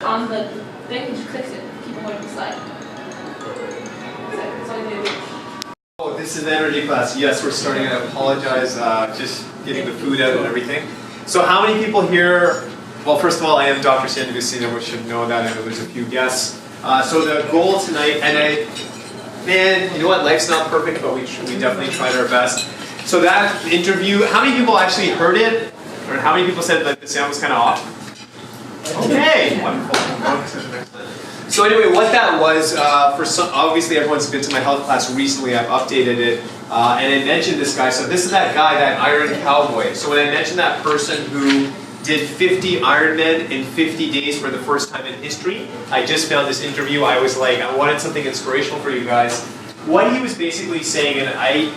on the thing, just clicks it. Keep it going to the slide. That's all you need to do. Oh, this is the energy class. Yes, we're starting. I apologize, just getting the food out and everything. So how many people here, well, first of all, I am Dr. Sandy Vicina, we should know that. I know there's a few guests. So the goal tonight, man, you know what, life's not perfect, but we definitely tried our best. So that interview, how many people actually heard it? Or how many people said that the sound was kind of off? Okay, wonderful. So anyway, what that was, for some, obviously everyone's been to my health class recently, I've updated it, and I mentioned this guy. So this is that guy, that Iron Cowboy. So when I mentioned that person who did 50 Ironmen in 50 days for the first time in history, I just found this interview. I was like, I wanted something inspirational for you guys. What he was basically saying, and I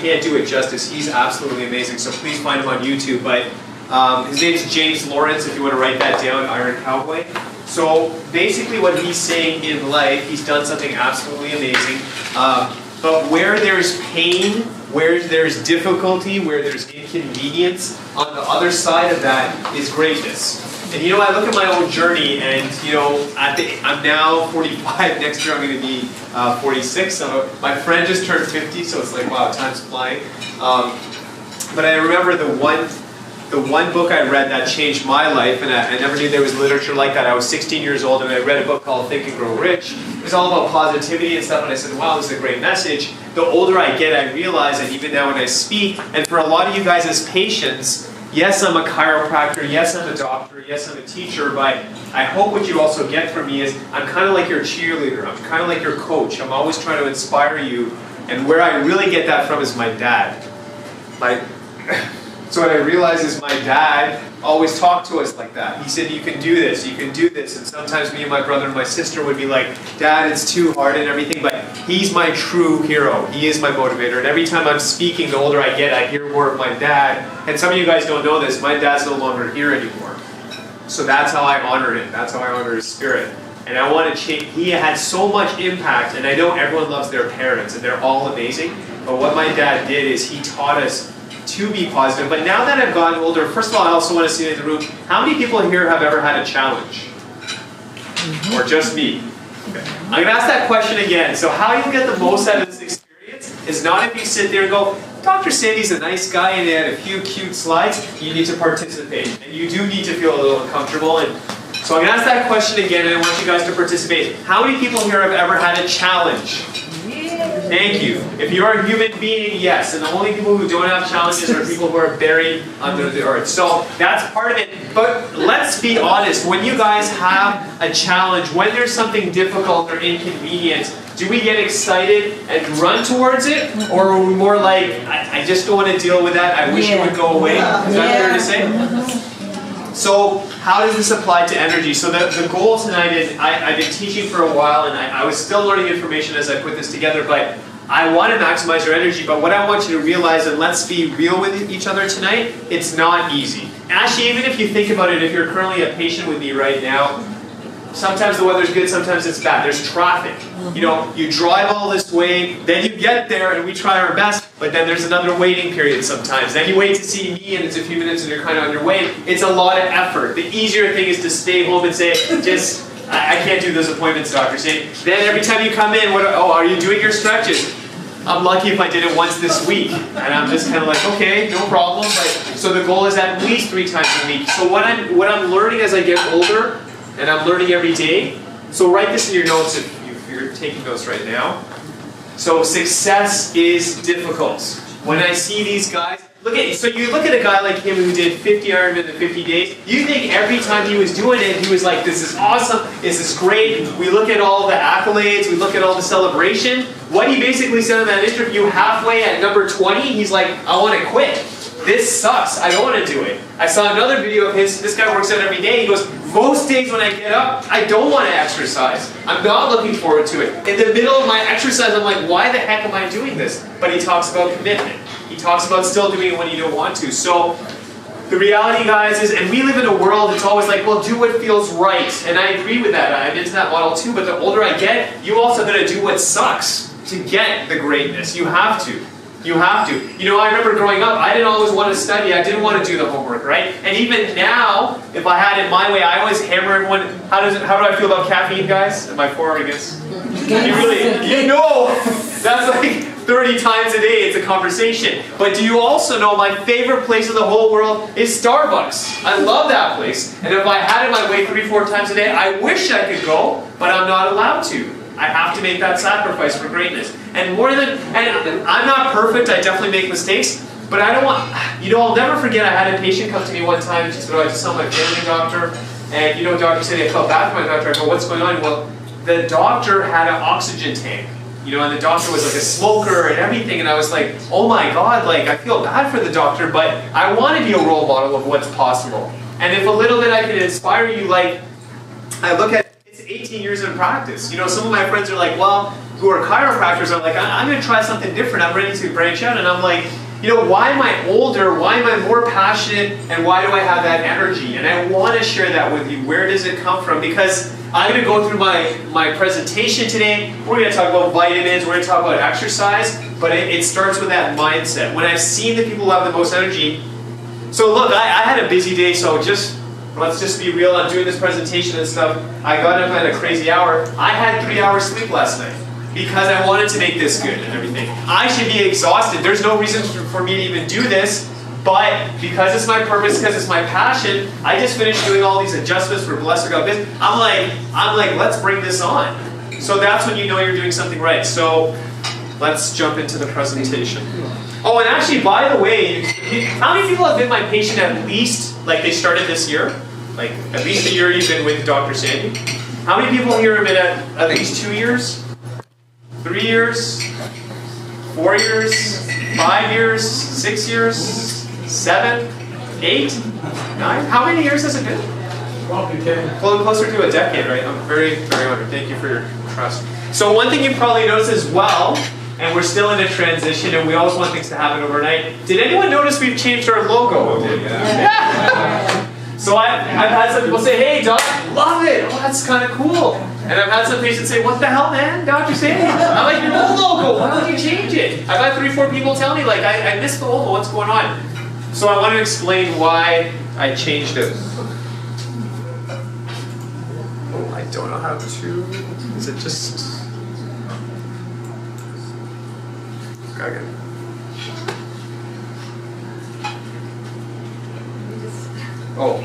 can't do it justice, he's absolutely amazing, so please find him on YouTube, but his name is James Lawrence, if you want to write that down, Iron Cowboy. So basically what he's saying in life, he's done something absolutely amazing, but where there's pain, where there's difficulty, where there's inconvenience, on the other side of that is greatness. And you know, I look at my own journey, and you know, I'm now 45. Next year I'm going to be 46. So my friend just turned 50, so it's like, wow, time's flying. But I remember the one book I read that changed my life, and I never knew there was literature like that. I was 16 years old, and I read a book called Think and Grow Rich. It was all about positivity and stuff, and I said, wow, this is a great message. The older I get, I realize that even now when I speak, and for a lot of you guys as patients, yes, I'm a chiropractor, yes, I'm a doctor, yes, I'm a teacher, but I hope what you also get from me is I'm kind of like your cheerleader, I'm kind of like your coach. I'm always trying to inspire you, and where I really get that from is my dad. So what I realized is my dad always talked to us like that. He said, you can do this, you can do this. And sometimes me and my brother and my sister would be like, Dad, it's too hard and everything, but he's my true hero. He is my motivator. And every time I'm speaking, the older I get, I hear more of my dad. And some of you guys don't know this, my dad's no longer here anymore. So that's how I honor him. That's how I honor his spirit. And I want to change. He had so much impact, and I know everyone loves their parents, and they're all amazing. But what my dad did is he taught us to be positive. But now that I've gotten older, first of all, I also want to see in the room, how many people here have ever had a challenge? Or just me? Okay. I'm going to ask that question again. So how you get the most out of this experience is not if you sit there and go, Dr. Sandy's a nice guy and they had a few cute slides. You need to participate. And you do need to feel a little uncomfortable. And so I'm going to ask that question again, and I want you guys to participate. How many people here have ever had a challenge? Thank you. If you're a human being, yes. And the only people who don't have challenges are people who are buried under the earth. So that's part of it. But let's be honest. When you guys have a challenge, when there's something difficult or inconvenient, do we get excited and run towards it? Or are we more like, I just don't want to deal with that. I wish it would go away. Is that fair to say? So how does this apply to energy? So the goal tonight is, I've been teaching for a while, and I was still learning information as I put this together, but I want to maximize your energy. But what I want you to realize, and let's be real with each other tonight, it's not easy. Actually, even if you think about it, if you're currently a patient with me right now, sometimes the weather's good, sometimes it's bad. There's traffic. You know, you drive all this way, then you get there, and we try our best, but then there's another waiting period sometimes. Then you wait to see me, and it's a few minutes, and you're kind of on your way. It's a lot of effort. The easier thing is to stay home and say, I can't do those appointments, Dr. Sandy. Then every time you come in, are you doing your stretches? I'm lucky if I did it once this week. And I'm just kind of like, okay, no problem. So the goal is at least 3 times a week. So what I'm learning as I get older, and I'm learning every day. So write this in your notes if you're taking notes right now. So success is difficult. When I see these guys, so you look at a guy like him who did 50 Ironman in 50 days, you think every time he was doing it, he was like, this is awesome, this is great. We look at all the accolades, we look at all the celebration. What he basically said in that interview, halfway at number 20, he's like, I want to quit. This sucks, I don't want to do it. I saw another video of his, this guy works out every day, he goes, most days when I get up, I don't want to exercise. I'm not looking forward to it. In the middle of my exercise, I'm like, why the heck am I doing this? But he talks about commitment. He talks about still doing it when you don't want to. So the reality, guys, is, and we live in a world that's always like, well, do what feels right. And I agree with that. I'm into that model too, but the older I get, you also got to do what sucks to get the greatness. You have to. You have to. You know, I remember growing up, I didn't always want to study. I didn't want to do the homework, right? And even now, if I had it my way, I always hammer everyone. How do I feel about caffeine, guys? Am I for or against? You know, that's like 30 times a day, it's a conversation. But do you also know my favorite place in the whole world is Starbucks? I love that place. And if I had it my way 3-4 times a day, I wish I could go, but I'm not allowed to. I have to make that sacrifice for greatness. And I'm not perfect, I definitely make mistakes, but I don't want, I'll never forget I had a patient come to me one time, she said, I just saw my family doctor, and doctor said, I felt bad for my doctor. I go, what's going on? Well, the doctor had an oxygen tank, and the doctor was like a smoker and everything, and I was like, oh my God, like, I feel bad for the doctor, but I want to be a role model of what's possible. And if a little bit I can inspire you, like, I look at 18 years in practice. Some of my friends are like, well, who are chiropractors, are like, I'm going to try something different. I'm ready to branch out. And I'm like, why am I older? Why am I more passionate? And why do I have that energy? And I want to share that with you. Where does it come from? Because I'm going to go through my presentation today. We're going to talk about vitamins. We're going to talk about exercise. But it starts with that mindset. When I've seen the people who have the most energy. So look, I had a busy day, so let's just be real. I'm doing this presentation and stuff. I got up at a crazy hour. I had 3 hours sleep last night because I wanted to make this good and everything. I should be exhausted. There's no reason for me to even do this, but because it's my purpose, because it's my passion, I just finished doing all these adjustments for Blessed God Business. I'm like, let's bring this on. So that's when you know you're doing something right. So let's jump into the presentation. Oh, and actually, by the way, how many people have been my patient at least, like they started this year? Like, at least a year you've been with Dr. Sandy? How many people here have been at least 2 years? 3 years? 4 years? 5 years? 6 years? 7? 8? 9? How many years has it been? Probably 10. Well, closer to a decade, right? I'm very, very honored. Thank you for your trust. So one thing you probably noticed as well, and we're still in a transition, and we always want things to happen overnight. Did anyone notice we've changed our logo? Yeah. So I've had some people say, hey, Doc, love it. Oh, that's kind of cool. And I've had some patients say, what the hell, man? Dr. Sandy? I like your old logo. Why don't you change it? I've had 3-4 people tell me, like, I missed the logo. What's going on? So I want to explain why I changed it. Oh, I don't know how to. Is it just... Okay. Oh.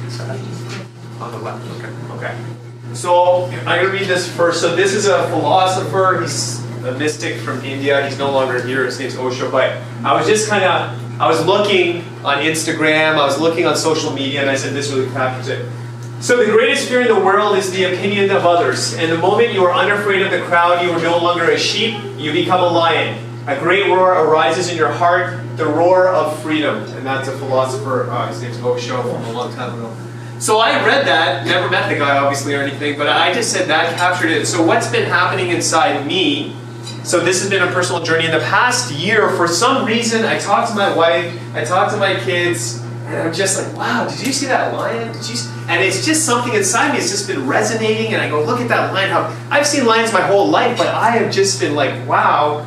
Sorry. On the left. Okay. So I'm going to read this first. So this is a philosopher. He's a mystic from India. He's no longer here. His name's Osho. But I was just I was looking on Instagram. I was looking on social media, and I said this really captures it. So the greatest fear in the world is the opinion of others. And the moment you are unafraid of the crowd, you are no longer a sheep, you become a lion. A great roar arises in your heart, the roar of freedom. And that's a philosopher, his name's Osho, from a long time ago. So I read that, never met the guy obviously or anything, but I just said that captured it. So what's been happening inside me? So this has been a personal journey. In the past year, for some reason, I talked to my wife, I talked to my kids, and I'm just like, wow, did you see that lion? And it's just something inside me, it's just been resonating, and I go, look at that lion. I've seen lions my whole life, but I have just been like, wow.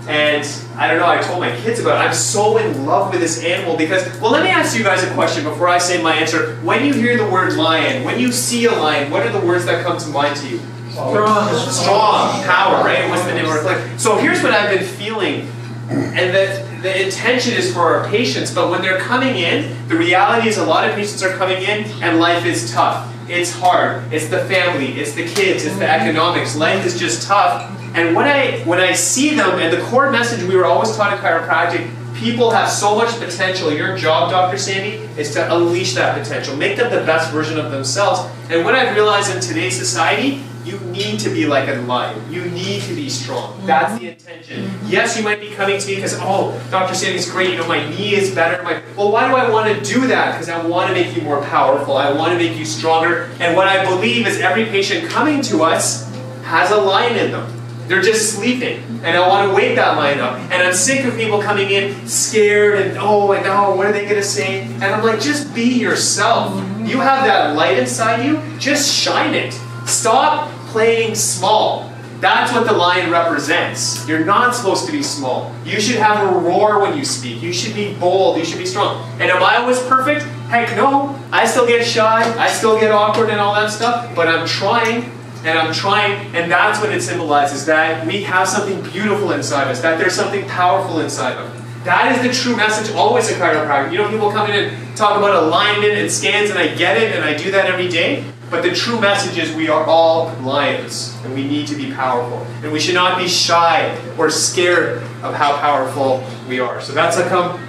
And I don't know, I told my kids about it. I'm so in love with this animal because, well, let me ask you guys a question before I say my answer. When you hear the word lion, when you see a lion, what are the words that come to mind to you? Strong, power, right? What's the name of it? So here's what I've been feeling. And the intention is for our patients, but when they're coming in, the reality is a lot of patients are coming in and life is tough. It's hard. It's the family, it's the kids, it's the economics. Life is just tough. And when I see them, and the core message we were always taught in chiropractic, people have so much potential. Your job, Dr. Sandy, is to unleash that potential. Make them the best version of themselves. And what I've realized in today's society, you need to be like a lion. You need to be strong. That's the intention. Yes, you might be coming to me because, oh, Dr. Sandy's great, my knee is better. Well, why do I want to do that? Because I want to make you more powerful. I want to make you stronger. And what I believe is every patient coming to us has a lion in them. They're just sleeping. And I want to wake that lion up. And I'm sick of people coming in scared and oh, what are they going to say? And I'm like, just be yourself. You have that light inside you, just shine it. Stop playing small. That's what the lion represents. You're not supposed to be small. You should have a roar when you speak. You should be bold. You should be strong. And am I always perfect? Heck no. I still get shy. I still get awkward and all that stuff. But I'm trying. And that's what it symbolizes, that we have something beautiful inside us, that there's something powerful inside of us. That is the true message always in chiropractic. You know, people come in and talk about alignment and scans, and I get it, and I do that every day. But the true message is we are all lions, and we need to be powerful. And we should not be shy or scared of how powerful we are. So that's how come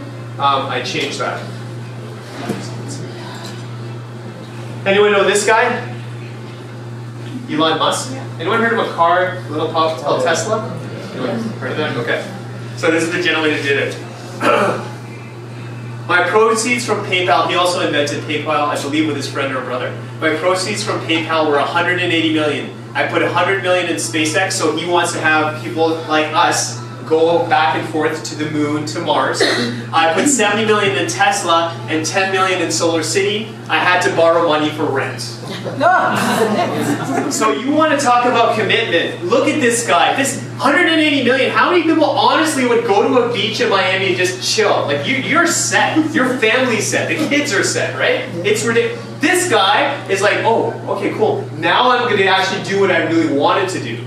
I changed that. Anyone know this guy? Elon Musk? Anyone heard of a car, little pop called Tesla? Anyone heard of that? Okay. So this is the gentleman who did it. My proceeds from PayPal, he also invented PayPal, I believe with his friend or brother. My proceeds from PayPal were 180 million. I put 100 million in SpaceX, so he wants to have people like us go back and forth to the moon, to Mars. I put 70 million in Tesla and 10 million in Solar City. I had to borrow money for rent. So you want to talk about commitment. Look at this guy. This 180 million. How many people honestly would go to a beach in Miami and just chill? Like you're set. Your family's set. The kids are set, right? It's ridiculous. This guy is like, oh, okay, cool. Now I'm going to actually do what I really wanted to do.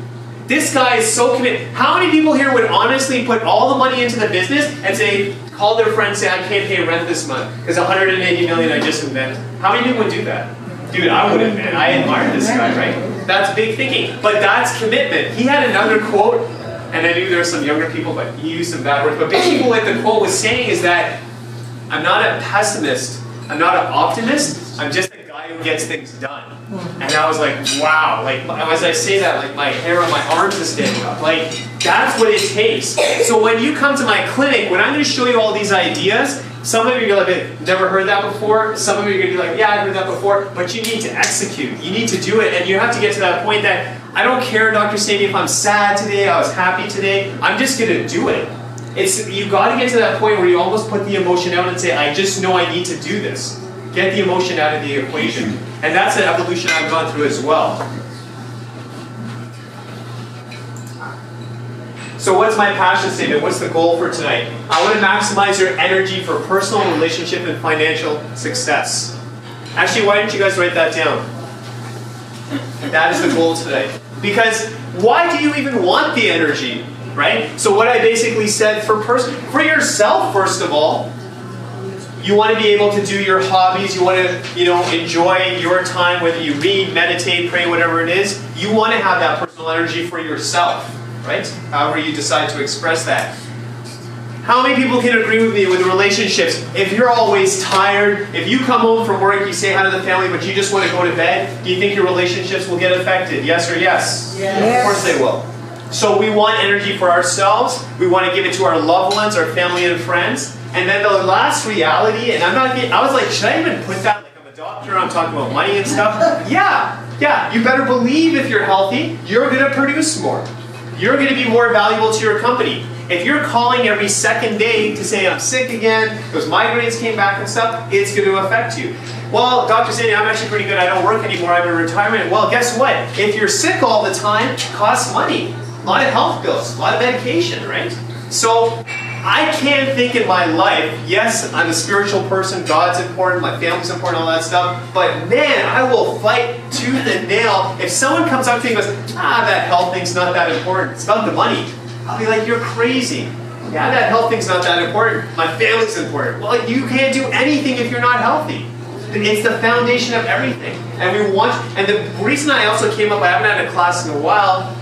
This guy is so committed. How many people here would honestly put all the money into the business and say, call their friend and say, I can't pay rent this month because 180 million I just invented? How many people would do that? Dude, I wouldn't, man. I admire this guy, right? That's big thinking. But that's commitment. He had another quote, and I knew there were some younger people, but he used some bad words. But basically what the quote was saying is that I'm not a pessimist. I'm not an optimist. I'm just a guy who gets things done. And I was like, wow. Like, as I say that, like my hair on my arms is standing up. Like, that's what it takes. So when you come to my clinic, when I'm going to show you all these ideas, some of you are like, never heard that before. Some of you are going to be like, yeah, I heard that before. But you need to execute. You need to do it. And you have to get to that point that, I don't care, Dr. Sadie, if I'm sad today, I was happy today. I'm just going to do it. You've got to get to that point where you almost put the emotion out and say, I just know I need to do this. Get the emotion out of the equation. And that's an evolution I've gone through as well. So what's my passion statement? What's the goal for tonight? I want to maximize your energy for personal, relationship, and financial success. Actually, why didn't you guys write that down? That is the goal today. Because why do you even want the energy? Right? So what I basically said for yourself, first of all, you want to be able to do your hobbies. You want to, enjoy your time, whether you read, meditate, pray, whatever it is. You want to have that personal energy for yourself, right? However you decide to express that. How many people can agree with me with relationships? If you're always tired, if you come home from work, you say hi to the family, but you just want to go to bed, do you think your relationships will get affected? Yes or yes? Yes. Of course they will. So we want energy for ourselves. We want to give it to our loved ones, our family and friends. And then the last reality, and I was like, should I even put that, like I'm a doctor, I'm talking about money and stuff? Yeah, you better believe if you're healthy, you're going to produce more. You're going to be more valuable to your company. If you're calling every second day to say, I'm sick again, those migraines came back and stuff, it's going to affect you. Well, Dr. Sadie, I'm actually pretty good, I don't work anymore, I'm in retirement. Well, guess what? If you're sick all the time, it costs money. A lot of health bills, a lot of medication, right? So, I can't think in my life, yes, I'm a spiritual person, God's important, my family's important, all that stuff, but man, I will fight tooth and nail. If someone comes up to me and goes, that health thing's not that important, it's about the money, I'll be like, you're crazy. Yeah, that health thing's not that important, my family's important. Well, you can't do anything if you're not healthy. It's the foundation of everything. And the reason I also came up, I haven't had a class in a while,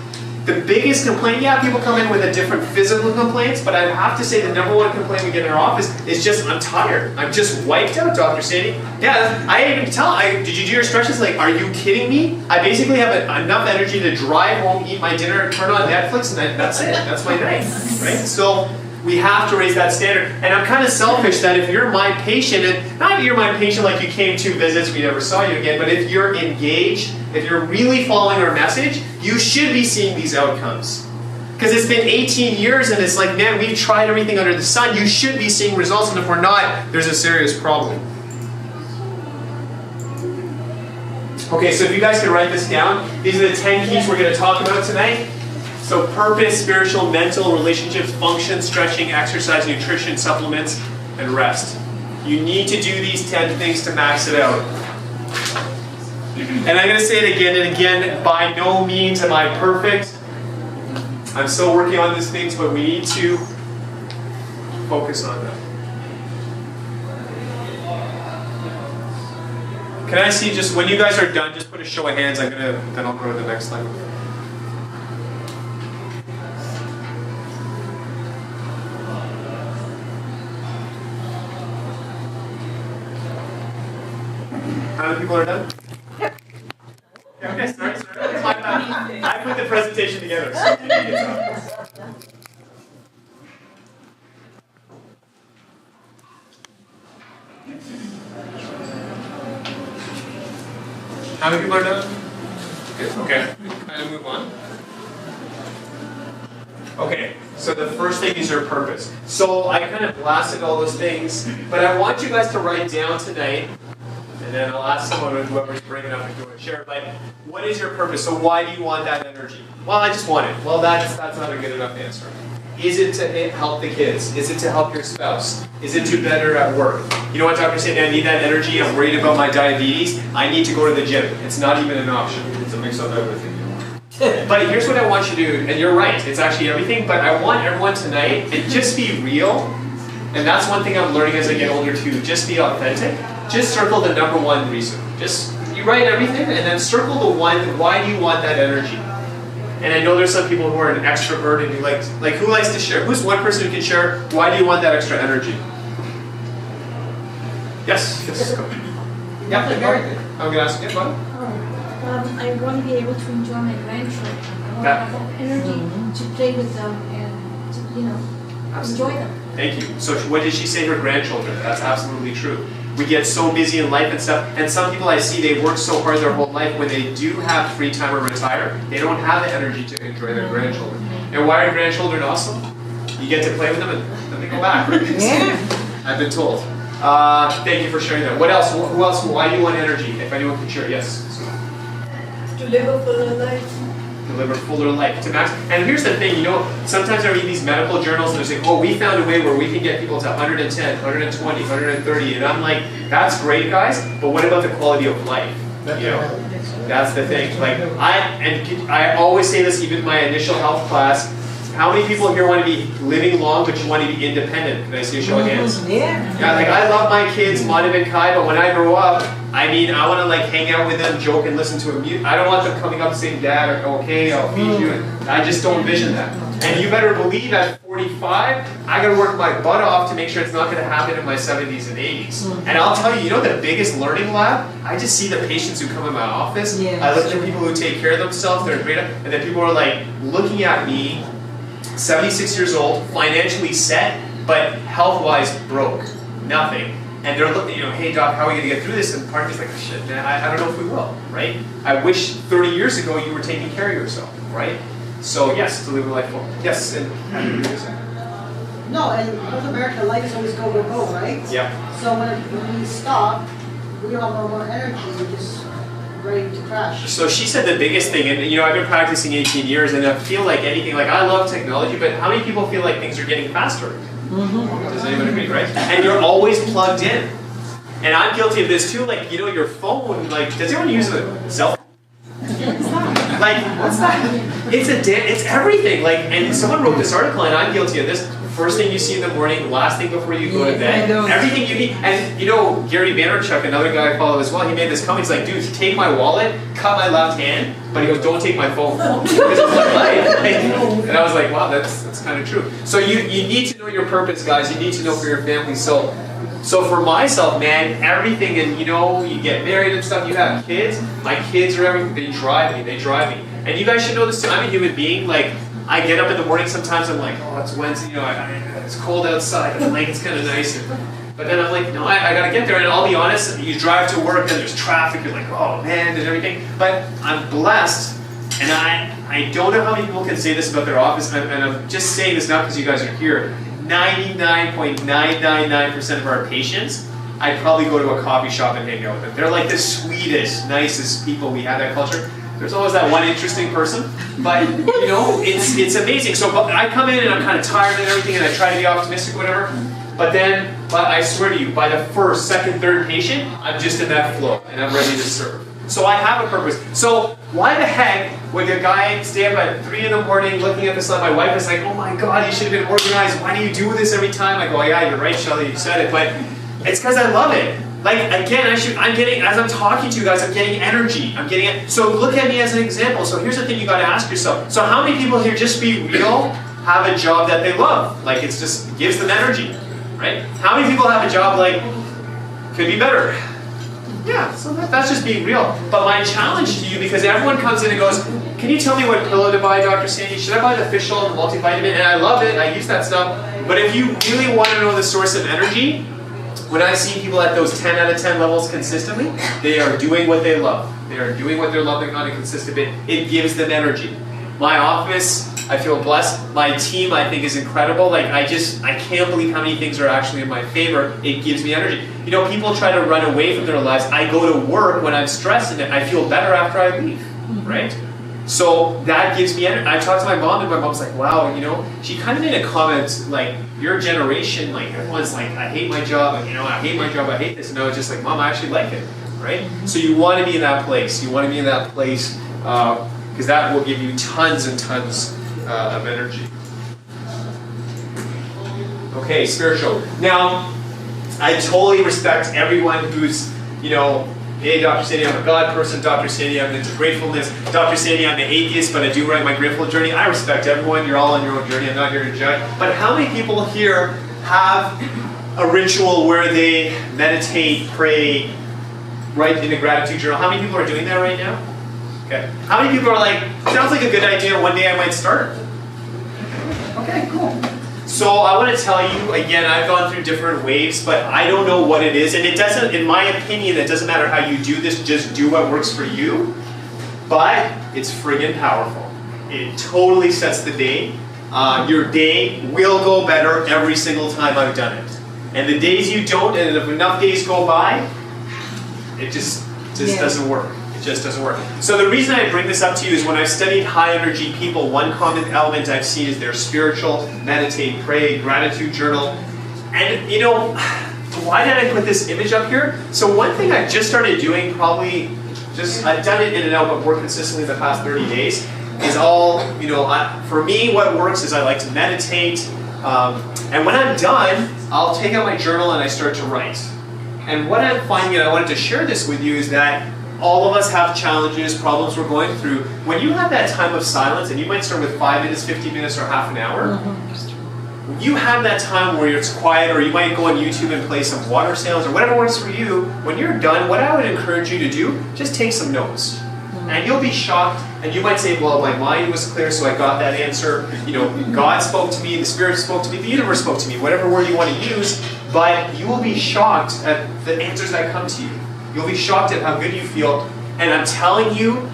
the biggest complaint, people come in with a different physical complaints, but I have to say the number one complaint we get in our office is just, I'm tired. I'm just wiped out, Dr. Sadie. Yeah, I even tell, did you do your stretches? Like, are you kidding me? I basically have enough energy to drive home, eat my dinner, turn on Netflix, and that's it. That's my night, right? So we have to raise that standard. And I'm kind of selfish that if you're my patient, and not you're my patient like you came 2 visits, we never saw you again, but if you're engaged, if you're really following our message, you should be seeing these outcomes. Because it's been 18 years and it's like, man, we've tried everything under the sun. You should be seeing results, and if we're not, there's a serious problem. Okay, so if you guys can write this down, these are the 10 keys we're going to talk about tonight. So purpose, spiritual, mental, relationships, function, stretching, exercise, nutrition, supplements, and rest. You need to do these 10 things to max it out. And I'm going to say it again and again, by no means am I perfect. I'm still working on these things, but we need to focus on them. Can I see, just when you guys are done, just put a show of hands. Then I'll go to the next slide. How many people are done? Yeah, okay, sorry. I put the presentation together. So how many people are done? Okay, kind of move on. Okay, so the first thing is your purpose. So I kind of blasted all those things, but I want you guys to write down tonight. And then I'll ask someone, whoever's bringing up, if you want to share. But what is your purpose? So why do you want that energy? Well, I just want it. Well, that's not a good enough answer. Is it to help the kids? Is it to help your spouse? Is it to be better at work? You know what doctors say? I need that energy. I'm worried about my diabetes. I need to go to the gym. It's not even an option. It's a mix of everything. But here's what I want you to do. And you're right. It's actually everything. But I want everyone tonight to just be real. And that's one thing I'm learning as I get older too. Just be authentic. Just circle the number one reason. Just, you write everything and then circle the one, why do you want that energy? And I know there's some people who are an extrovert and you like who likes to share? Who's one person who can share, why do you want that extra energy? Yes, go. Yeah, I'm going to ask you, what? I want to be able to enjoy my grandchildren. I want to have energy to play with them and to, enjoy them. Thank you. So what did she say her grandchildren? That's absolutely true. We get so busy in life and stuff, and some people I see, they work so hard their whole life, when they do have free time or retire, they don't have the energy to enjoy their grandchildren. And why are grandchildren awesome? You get to play with them and then they go back, right? Yeah. I've been told. Thank you for sharing that. What else? Who else? Why do you want energy? If anyone can share, yes. To live a fuller life. To live a fuller life. To max. And here's the thing, sometimes I read these medical journals and they're saying, oh, we found a way where we can get people to 110, 120, 130. And I'm like, that's great, guys, but what about the quality of life? That's the thing. Like, I always say this, even in my initial health class. How many people here want to be living long, but you want to be independent? Can I see a show of hands? Yeah. Yeah, like I love my kids, Manav and Kai, but when I grow up, I want to hang out with them, joke, and listen to music. I don't want them coming up saying, Dad, okay, I'll feed you. And I just don't envision that. And you better believe at 45, I got to work my butt off to make sure it's not going to happen in my 70s and 80s. And I'll tell you, the biggest learning lab? I just see the patients who come in my office. Yeah. I look at the people who take care of themselves, they're great, and then people are looking at me, 76 years old, financially set, but health-wise broke. Nothing. And they're looking, hey doc, how are we going to get through this? And part of me's like, shit, man, I don't know if we will, right? I wish 30 years ago you were taking care of yourself, right? So yes, to live a life full. Yes, and No, in North America, life is always go, go, go, right? Yeah. So when we stop, we don't have no more energy, we're just ready to crash. So she said the biggest thing, and I've been practicing 18 years, and I feel like anything, I love technology, but how many people feel like things are getting faster? Does anyone agree, right? And you're always plugged in. And I'm guilty of this too, your phone, does anyone use a cell phone? What's that? It's everything. And someone wrote this article, and I'm guilty of this. First thing you see in the morning, last thing before you go to bed, everything you need. And Gary Vaynerchuk, another guy I follow as well, he made this comment. He's like, dude, take my wallet, cut my left hand, but he goes, don't take my phone. Because it's my life. And I was like, wow, that's kind of true. So you need to know your purpose, guys. You need to know for your family. So for myself, man, everything, and you get married and stuff, you have kids. My kids are everything. They drive me. And you guys should know this too. I'm a human being. I get up in the morning sometimes, I'm like, oh, it's Wednesday, it's cold outside, but it's kind of nice. But then I'm like, no, I gotta get there. And I'll be honest, you drive to work and there's traffic, you're like, oh man, and everything. But I'm blessed And I don't know how many people can say this about their office, and I'm just saying this not because you guys are here. 99.999% of our patients, I'd probably go to a coffee shop and hang out with them. They're like the sweetest, nicest people. We have that culture. There's always that one interesting person, but you know, it's amazing. So I come in and I'm kind of tired and everything, and I try to be optimistic, whatever. But I swear to you, by the first, second, third patient, I'm just in that flow and I'm ready to serve. So I have a purpose. So why the heck would a guy stay up at 3 in the morning looking at the sun? My wife is like, oh my God, you should have been organized. Why do you do this every time? I go, yeah, you're right, Shelly, you said it. But it's because I love it. Like, again, I'm getting, as I'm talking to you guys, I'm getting energy. I'm getting it. So look at me as an example. So here's the thing you got to ask yourself. So how many people here, just be real, have a job that they love? Like, it's just gives them energy, right? How many people have a job like, could be better? Yeah, so that's just being real. But my challenge to you, because everyone comes in and goes, can you tell me what pillow to buy, Dr. Sandy? Should I buy the fish oil and the multivitamin? And I love it, I use that stuff. But if you really want to know the source of energy, when I see people at those 10 out of 10 levels consistently, they are doing what they love. They are doing what they're loving on a consistent basis. It gives them energy. My office, I feel blessed. My team, I think, is incredible. Like, I can't believe how many things are actually in my favor. It gives me energy. You know, people try to run away from their lives. I go to work when I'm stressed and I feel better after I leave, right? So that gives me energy. I talked to my mom and my mom's like, wow, you know, she kind of made a comment like, your generation, like everyone's like, I hate my job, you know, I hate my job, I hate this. And I was just like, Mom, I actually like it, right? So you want to be in that place. You want to be in that place because that will give you tons and tons of energy. Okay, spiritual. Now, I totally respect everyone who's, you know, hey, Dr. Sandy, I'm a God person. Dr. Sandy, I'm into gratefulness. Dr. Sandy, I'm an atheist, but I do write my grateful journey. I respect everyone. You're all on your own journey. I'm not here to judge. But how many people here have a ritual where they meditate, pray, write in a gratitude journal? How many people are doing that right now? Okay. How many people are like, sounds like a good idea. One day I might start. Okay, cool. So I want to tell you, again, I've gone through different waves, but I don't know what it is. And it doesn't, in my opinion, it doesn't matter how you do this, just do what works for you. But it's friggin' powerful. It totally sets the day. Your day will go better every single time I've done it. And the days you don't, and if enough days go by, it just doesn't work. It just doesn't work. So the reason I bring this up to you is when I've studied high energy people, one common element I've seen is their spiritual, meditate, pray, gratitude journal. And you know, why did I put this image up here? So one thing I've just started doing, I've done it in and out, but more consistently the past 30 days, is all, you know, for me what works is I like to meditate, and when I'm done, I'll take out my journal and I start to write. And what I'm finding, and I wanted to share this with you, is that all of us have challenges, problems we're going through. When you have that time of silence, and you might start with 5 minutes, 15 minutes, or half an hour, when you have that time where it's quiet, or you might go on YouTube and play some water sounds, or whatever works for you, when you're done, what I would encourage you to do, just take some notes. And you'll be shocked, and you might say, well, my mind was clear, so I got that answer. You know, God spoke to me, the Spirit spoke to me, the universe spoke to me, whatever word you want to use, but you will be shocked at the answers that come to you. You'll be shocked at how good you feel. And I'm telling you,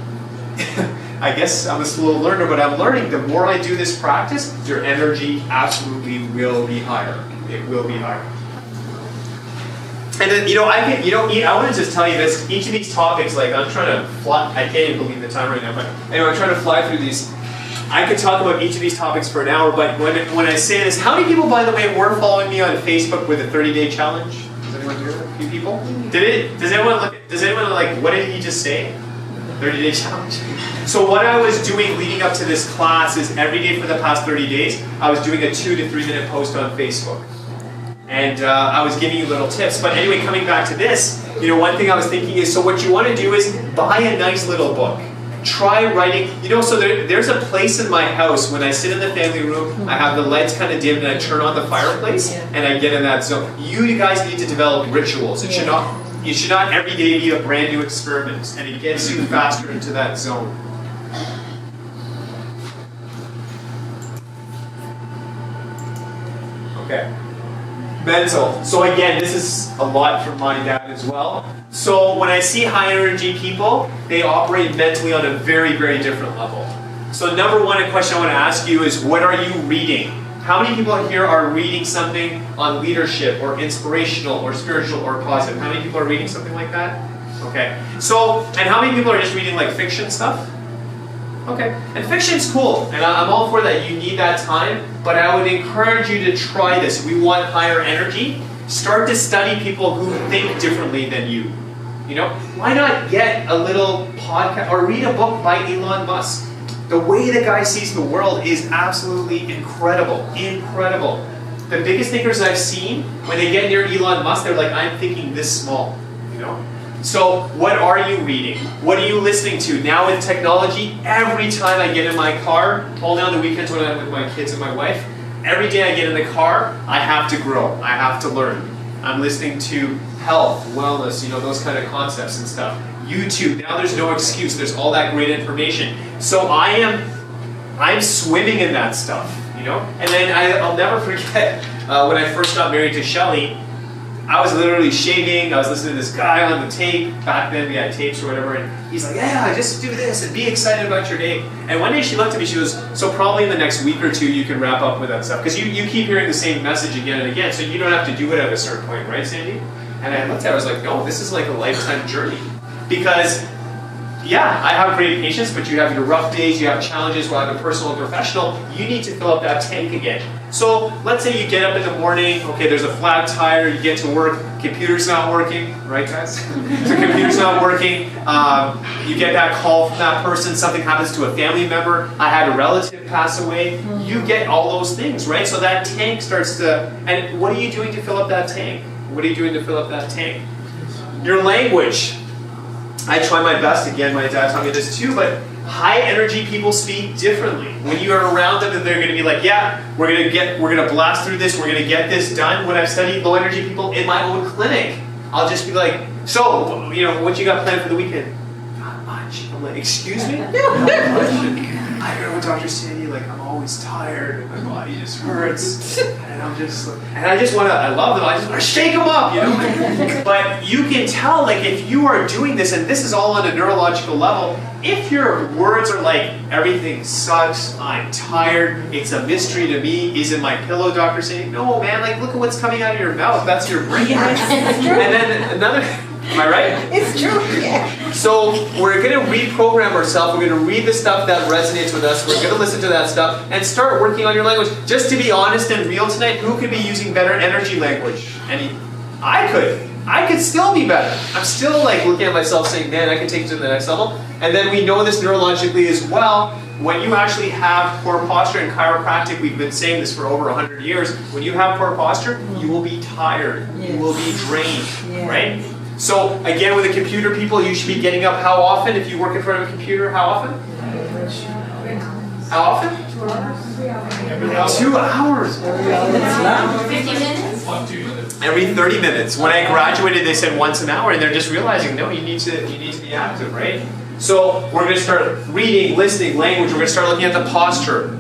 I guess I'm a slow learner, but I'm learning the more I do this practice, your energy absolutely will be higher. It will be higher. And then, you know, I want to just tell you this, each of these topics, like I'm trying to fly, I can't even believe the time right now, but anyway, I'm trying to fly through these. I could talk about each of these topics for an hour, but when I say this, how many people, by the way, were following me on Facebook with a 30-day challenge? Does anyone hear that? A few people? Does anyone like, what did he just say? 30-day challenge? So what I was doing leading up to this class is every day for the past 30 days, I was doing a 2 to 3 minute post on Facebook. And I was giving you little tips. But anyway, coming back to this, you know, one thing I was thinking is, so what you want to do is buy a nice little book. Try writing, you know, so there's a place in my house when I sit in the family room, I have the lights kind of dimmed and I turn on the fireplace and I get in that zone. You guys need to develop rituals. It should not every day be a brand new experiment, and it gets you faster into that zone. Okay. Mental. So again, this is a lot from my dad as well. So when I see high energy people, they operate mentally on a very, very different level. So number one, a question I want to ask you is, what are you reading? How many people here are reading something on leadership or inspirational or spiritual or positive? How many people are reading something like that? Okay. So, and how many people are just reading like fiction stuff? Okay. And fiction's cool, and I'm all for that. You need that time, but I would encourage you to try this. We want higher energy. Start to study people who think differently than you. You know, why not get a little podcast or read a book by Elon Musk? The way the guy sees the world is absolutely incredible. Incredible. The biggest thinkers I've seen, when they get near Elon Musk, they're like, I'm thinking this small, you know? So what are you reading? What are you listening to? Now with technology, every time I get in my car, only on the weekends when I'm with my kids and my wife, every day I get in the car, I have to grow. I have to learn. I'm listening to health, wellness, you know, those kind of concepts and stuff. YouTube, now there's no excuse. There's all that great information. So I'm swimming in that stuff, you know? And then I'll never forget when I first got married to Shelly, I was literally shaving, I was listening to this guy on the tape, back then we had tapes or whatever, and he's like, yeah, just do this and be excited about your day. And one day she looked at me, she goes, so probably in the next week or two you can wrap up with that stuff. Because you keep hearing the same message again and again, so you don't have to do it at a certain point, right, Sandy? And I looked at her, I was like, no, this is like a lifetime journey. Because, yeah, I have great patience, but you have your rough days, you have challenges, whether personal or professional, you need to fill up that tank again. So let's say you get up in the morning, okay, there's a flat tire, you get to work, computer's not working, right guys? The computer's not working, you get that call from that person, something happens to a family member, I had a relative pass away, you get all those things, right? So that tank starts to, and what are you doing to fill up that tank? What are you doing to fill up that tank? Your language. I try my best, again, my dad taught me this too, but high energy people speak differently. When you are around them, they're going to be like, yeah, we're going to blast through this, we're going to get this done. When I've studied low energy people in my own clinic, I'll just be like, so, you know, what you got planned for the weekend? Not much. I'm like, excuse me? Not much. I heard with Dr. Sandy, like, I'm always tired, and my body just hurts, and I just want to, I love them, I just want to shake them up, you know? But you can tell, like, if you are doing this, and this is all on a neurological level, if your words are like, everything sucks, I'm tired, it's a mystery to me, is it my pillow, Dr. Sandy? No, man, like, look at what's coming out of your mouth, that's your brain. And then another... Am I right? It's true, yeah. So we're going to reprogram ourselves. We're going to read the stuff that resonates with us. We're going to listen to that stuff and start working on your language. Just to be honest and real tonight, who could be using better energy language? I could still be better. I'm still like looking at myself saying, man, I can take it to the next level. And then we know this neurologically as well. When you actually have poor posture in chiropractic, we've been saying this for over 100 years, when you have poor posture, you will be tired. Yes. You will be drained, Yeah. right? So again, with the computer people, you should be getting up how often if you work in front of a computer? How often? How often? 2 hours. 50 minutes? Every 30 minutes. When I graduated, they said once an hour, and they're just realizing, no, you need to be active, right? So we're going to start reading, listening, language. We're going to start looking at the posture,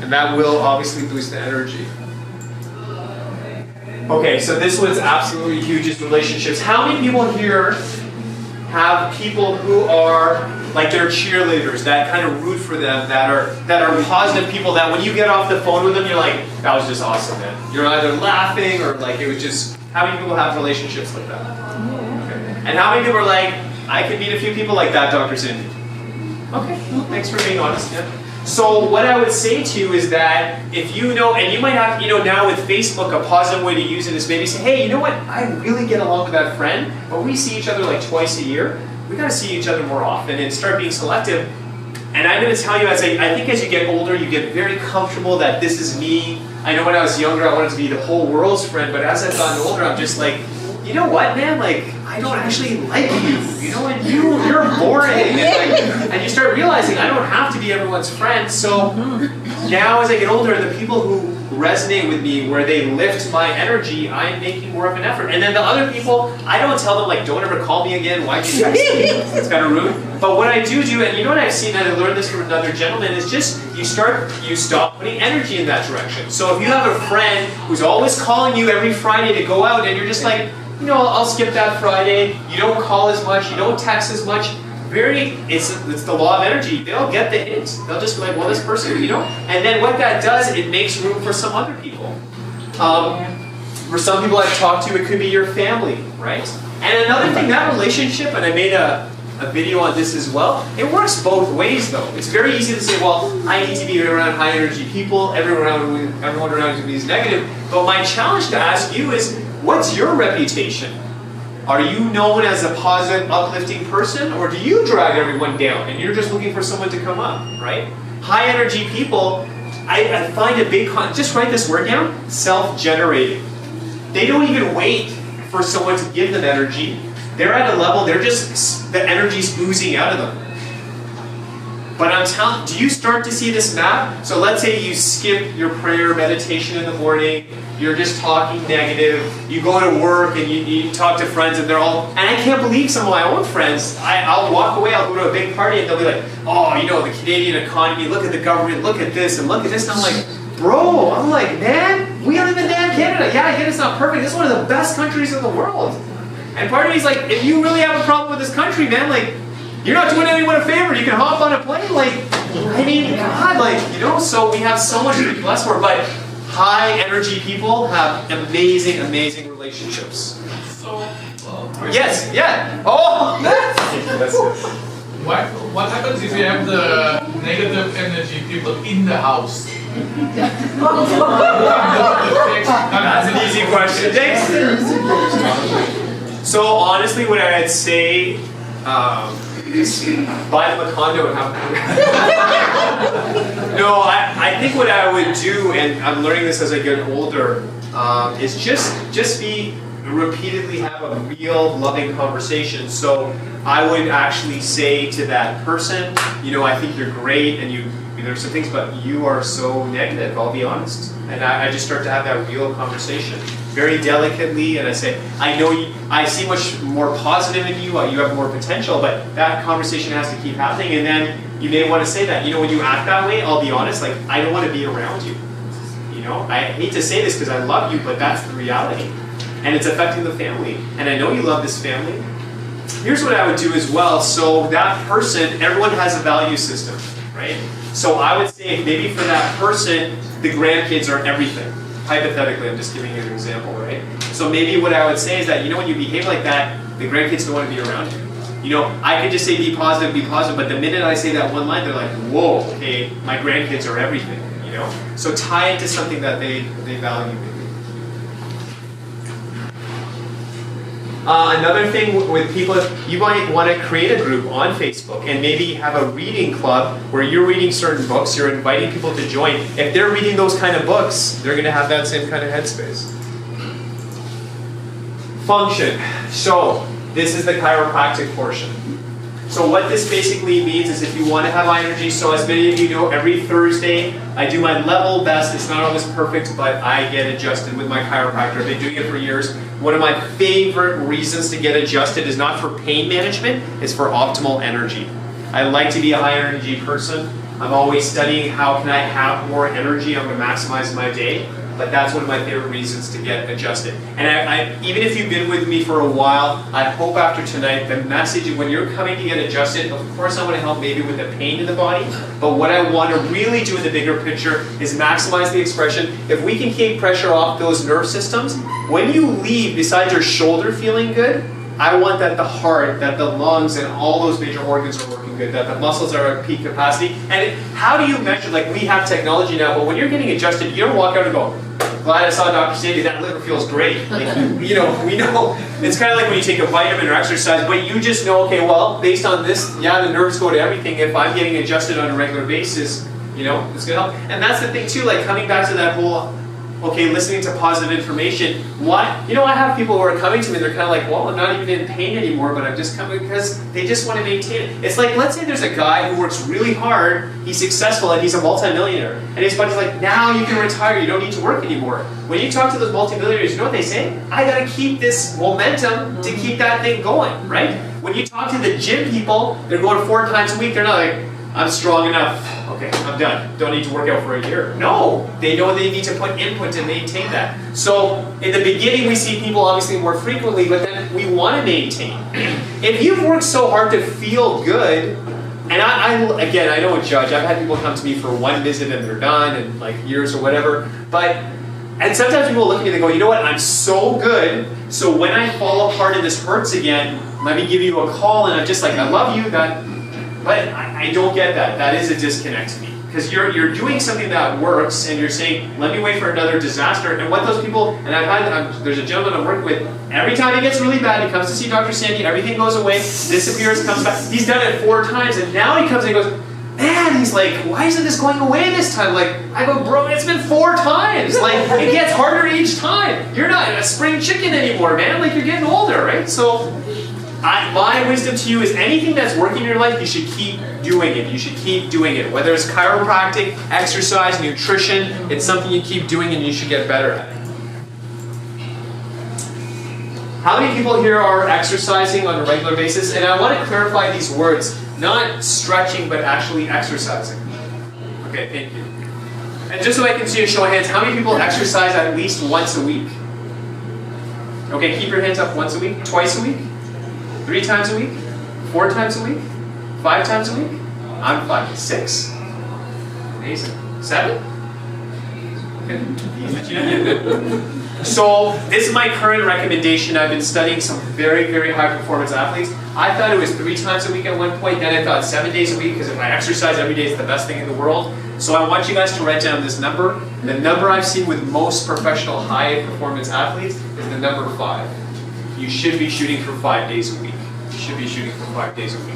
and that will obviously boost the energy. Okay, so this one's absolutely huge, is relationships. How many people here have people who are like their cheerleaders, that kind of root for them, that are positive people, that when you get off the phone with them, you're like, that was just awesome, man. You're either laughing or like it was just, how many people have relationships like that? Okay. And how many people are like, I could meet a few people like that, Dr. Cindy? Okay, thanks for being honest, yeah. So what I would say to you is that if you know, and you might have, you know, now with Facebook, a positive way to use it is maybe say, hey, you know what, I really get along with that friend, but we see each other like twice a year. We gotta see each other more often and start being selective. And I'm gonna tell you, I think as you get older, you get very comfortable that this is me. I know when I was younger, I wanted to be the whole world's friend, but as I've gotten older, I'm just like, you know what, man, like, I don't actually like you. You know what, you're boring. And you start realizing I don't have to be everyone's friend. So now as I get older, the people who resonate with me, where they lift my energy, I'm making more of an effort. And then the other people, I don't tell them like, don't ever call me again, why'd you text me? It's kind of rude. But what I do, and you know what I've seen, and I learned this from another gentleman, is just you stop putting energy in that direction. So if you have a friend who's always calling you every Friday to go out, and you're just like, you know, I'll skip that Friday, you don't call as much, you don't text as much, it's the law of energy. They'll get the hint. They'll just be like, well, this person, you know? And then what that does, it makes room for some other people. For some people I've talked to, it could be your family, right? And another thing, that relationship, and I made a video on this as well, it works both ways though. It's very easy to say, well, I need to be around high energy people, everyone around me is negative. But my challenge to ask you is, what's your reputation? Are you known as a positive, uplifting person, or do you drag everyone down and you're just looking for someone to come up, right? High energy people, I find a big, just write this word down, self-generating. They don't even wait for someone to give them energy. They're at a level, the energy's oozing out of them. But I'm telling, do you start to see this map? So let's say you skip your prayer, meditation in the morning, you're just talking negative, you go to work and you talk to friends and they're all, and I can't believe some of my own friends, I'll walk away, I'll go to a big party and they'll be like, oh, you know, the Canadian economy, look at the government, look at this and look at this, and I'm like, bro, I'm like, man, we live in damn Canada, yeah, I get it's not perfect, it's one of the best countries in the world. And part of me is like, if you really have a problem with this country, man, like, you're not doing anyone a favor, you can hop on a plane, like, I mean, God, like, you know, so we have so much to be blessed for, but high energy people have amazing, amazing relationships. So, yes, yeah. Oh, that's good. what happens if you have the negative energy people in the house? That's an easy question. Thanks. So honestly, what I'd say, buy them a condo and have No, I think what I would do, and I'm learning this as I get older, is just repeatedly have a real loving conversation. So I would actually say to that person, you know, I think you're great, and there's some things, but you are so negative, I'll be honest. And I just start to have that real conversation, very delicately, and I say, I know I see much more positive in you, you have more potential, but that conversation has to keep happening, and then you may want to say that, you know, when you act that way, I'll be honest, like, I don't want to be around you. You know, I hate to say this because I love you, but that's the reality. And it's affecting the family. And I know you love this family. Here's what I would do as well. So that person, everyone has a value system, right? So I would say maybe for that person, the grandkids are everything. Hypothetically, I'm just giving you an example, right? So maybe what I would say is that, you know, when you behave like that, the grandkids don't want to be around you. You know, I could just say be positive, but the minute I say that one line, they're like, whoa, okay, my grandkids are everything, you know? So tie it to something that they value. Another thing with people, you might want to create a group on Facebook and maybe have a reading club where you're reading certain books, you're inviting people to join. If they're reading those kind of books, they're going to have that same kind of headspace. Function. So, this is the chiropractic portion. So what this basically means is if you want to have high energy, so as many of you know, every Thursday I do my level best. It's not always perfect, but I get adjusted with my chiropractor. I've been doing it for years. One of my favorite reasons to get adjusted is not for pain management, it's for optimal energy. I like to be a high energy person. I'm always studying how can I have more energy, I'm going to maximize my day. But that's one of my favorite reasons to get adjusted. And I even if you've been with me for a while, I hope after tonight, the message when you're coming to get adjusted, of course I want to help maybe with the pain in the body, but what I want to really do in the bigger picture is maximize the expression. If we can keep pressure off those nerve systems, when you leave, besides your shoulder feeling good, I want that the heart, that the lungs, and all those major organs are working good, that the muscles are at peak capacity. And how do you measure, like we have technology now, but when you're getting adjusted, you don't walk out and go, glad I saw Dr. Sandy, that liver feels great. Like, you know, we know, it's kind of like when you take a vitamin or exercise, but you just know, okay, well, based on this, yeah, the nerves go to everything. If I'm getting adjusted on a regular basis, you know, it's going to help. And that's the thing too, like coming back to that whole okay, listening to positive information. Why? You know, I have people who are coming to me, they're kind of like, well, I'm not even in pain anymore, but I'm just coming because they just want to maintain it. It's like, let's say there's a guy who works really hard, he's successful, and he's a multimillionaire. And his buddy's like, now you can retire, you don't need to work anymore. When you talk to those multimillionaires, you know what they say? I gotta keep this momentum to keep that thing going, right? When you talk to the gym people, they're going 4 times a week, they're not like, I'm strong enough, okay, I'm done. Don't need to work out for a year. No, they know they need to put input to maintain that. So in the beginning, we see people obviously more frequently, but then we want to maintain. If you've worked so hard to feel good, and again, I don't judge. I've had people come to me for 1 visit and they're done, and like years or whatever. And sometimes people look at me and they go, you know what, I'm so good, so when I fall apart and this hurts again, let me give you a call, and I'm just like, I love you, but I don't get that. That is a disconnect to me. Because you're doing something that works, and you're saying, let me wait for another disaster. And what those people, and there's a gentleman I'm working with, every time he gets really bad, he comes to see Dr. Sandy, everything goes away, disappears, comes back. He's done it 4 times, and now he comes and he goes, man, he's like, why isn't this going away this time? Like, I go, bro, it's been 4 times. Like, it gets harder each time. You're not a spring chicken anymore, man. Like, you're getting older, right? So, my wisdom to you is anything that's working in your life, you should keep doing it. You should keep doing it. Whether it's chiropractic, exercise, nutrition, it's something you keep doing and you should get better at it. How many people here are exercising on a regular basis? And I want to clarify these words. Not stretching, but actually exercising. Okay, thank you. And just so I can see a show of hands, how many people exercise at least once a week? Okay, keep your hands up once a week, twice a week, 3 times a week, 4 times a week, 5 times a week? I'm 5, 6. Amazing. 7? Okay. So this is my current recommendation. I've been studying some very, very high performance athletes. I thought it was 3 times a week at one point. Then I thought 7 days a week because if I exercise every day, it's the best thing in the world. So I want you guys to write down this number. The number I've seen with most professional high performance athletes is the number 5. You should be shooting for 5 days a week. You should be shooting for 5 days a week.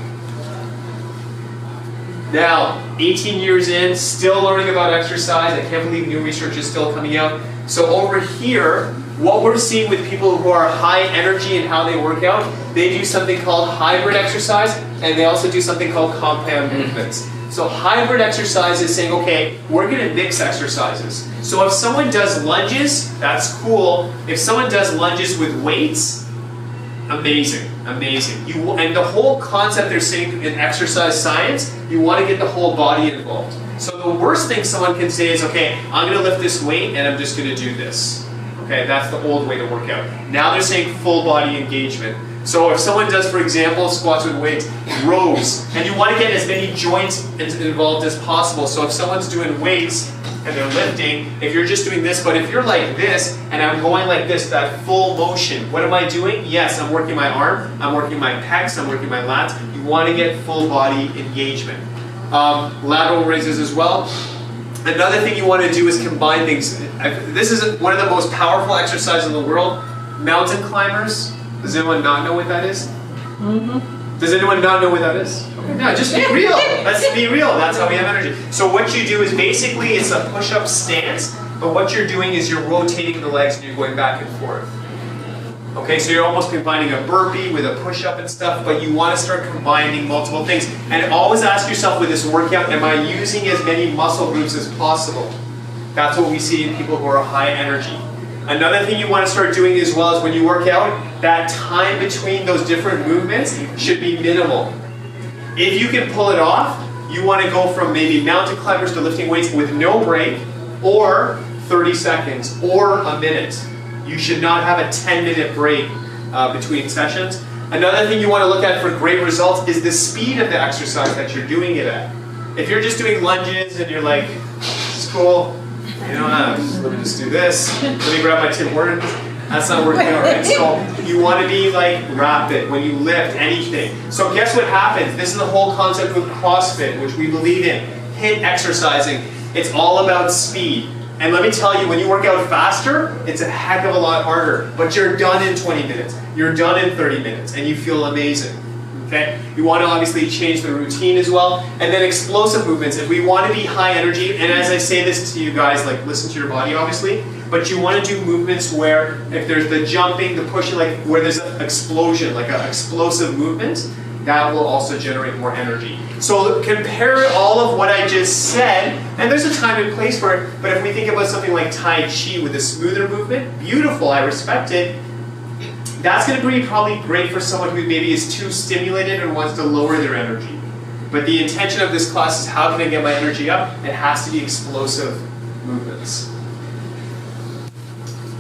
Now, 18 years in, still learning about exercise. I can't believe new research is still coming out. So over here, what we're seeing with people who are high energy and how they work out, they do something called hybrid exercise, and they also do something called compound movements. So hybrid exercise is saying, okay, we're going to mix exercises. So if someone does lunges, that's cool. If someone does lunges with weights, amazing, amazing. And the whole concept they're saying in exercise science, you want to get the whole body involved. So the worst thing someone can say is, okay, I'm going to lift this weight and I'm just going to do this. Okay, that's the old way to work out. Now they're saying full body engagement. So if someone does, for example, squats with weights, rows, and you want to get as many joints involved as possible. So if someone's doing weights and they're lifting, if you're just doing this, but if you're like this and I'm going like this, that full motion, what am I doing? Yes, I'm working my arm, I'm working my pecs, I'm working my lats. You want to get full body engagement. Lateral raises as well. Another thing you want to do is combine things. This is one of the most powerful exercises in the world. Mountain climbers. Does anyone not know what that is? Mm-hmm. Does anyone not know what that is? Okay. No, just be real. Let's be real. That's how we have energy. So what you do is basically it's a push-up stance, but what you're doing is you're rotating the legs and you're going back and forth. Okay, so you're almost combining a burpee with a push-up and stuff, but you want to start combining multiple things. And always ask yourself with this workout, am I using as many muscle groups as possible? That's what we see in people who are high energy. Another thing you want to start doing as well is when you work out, that time between those different movements should be minimal. If you can pull it off, you want to go from maybe mountain climbers to lifting weights with no break, or 30 seconds, or a minute. You should not have a 10-minute break between sessions. Another thing you want to look at for great results is the speed of the exercise that you're doing it at. If you're just doing lunges and you're like, this is cool, you know, let me just do this, let me grab my Tim Hortons, that's not working out, right? So you want to be like rapid when you lift anything. So guess what happens? This is the whole concept with CrossFit, which we believe in, HIIT exercising. It's all about speed. And let me tell you, when you work out faster, it's a heck of a lot harder. But you're done in 20 minutes. You're done in 30 minutes. And you feel amazing. Okay? You want to obviously change the routine as well. And then explosive movements. If we want to be high energy, and as I say this to you guys, like listen to your body obviously. but you want to do movements where if there's the jumping, the pushing, like where there's an explosion, like an explosive movement, that will also generate more energy. So compare all of what I just said, and there's a time and place for it, but if we think about something like Tai Chi with a smoother movement, beautiful, I respect it, that's going to be probably great for someone who maybe is too stimulated and wants to lower their energy. But the intention of this class is how can I get my energy up? It has to be explosive movements.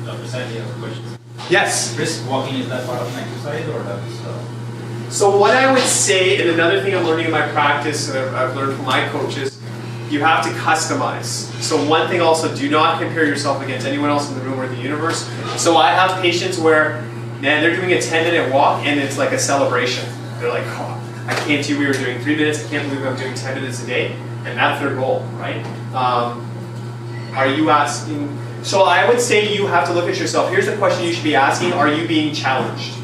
Dr. Sandy, I have a question. Yes? Brisk walking, is that part of an exercise or that's... So what I would say, and another thing I'm learning in my practice, and I've learned from my coaches, you have to customize. So one thing also, do not compare yourself against anyone else in the room or the universe. So I have patients where, man, they're doing a 10-minute walk and it's like a celebration. They're like, oh, I can't believe we were doing 3 minutes, I can't believe I'm doing 10 minutes a day. And that's their goal, right? Are you asking, so I would say you have to look at yourself. Here's the question you should be asking, are you being challenged?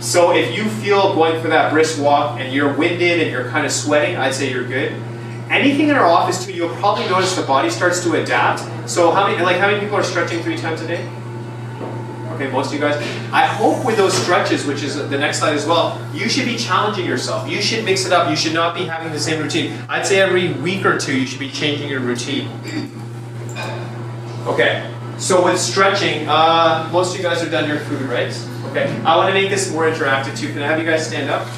So if you feel going for that brisk walk and you're winded and you're kind of sweating, I'd say you're good. Anything in our office too, you'll probably notice the body starts to adapt. So how many people are stretching 3 times a day? Okay, most of you guys. I hope with those stretches, which is the next slide as well, you should be challenging yourself. You should mix it up. You should not be having the same routine. I'd say every week or two you should be changing your routine. Okay, so with stretching, most of you guys are done your food, right? Okay, I want to make this more interactive too. Can I have you guys stand up?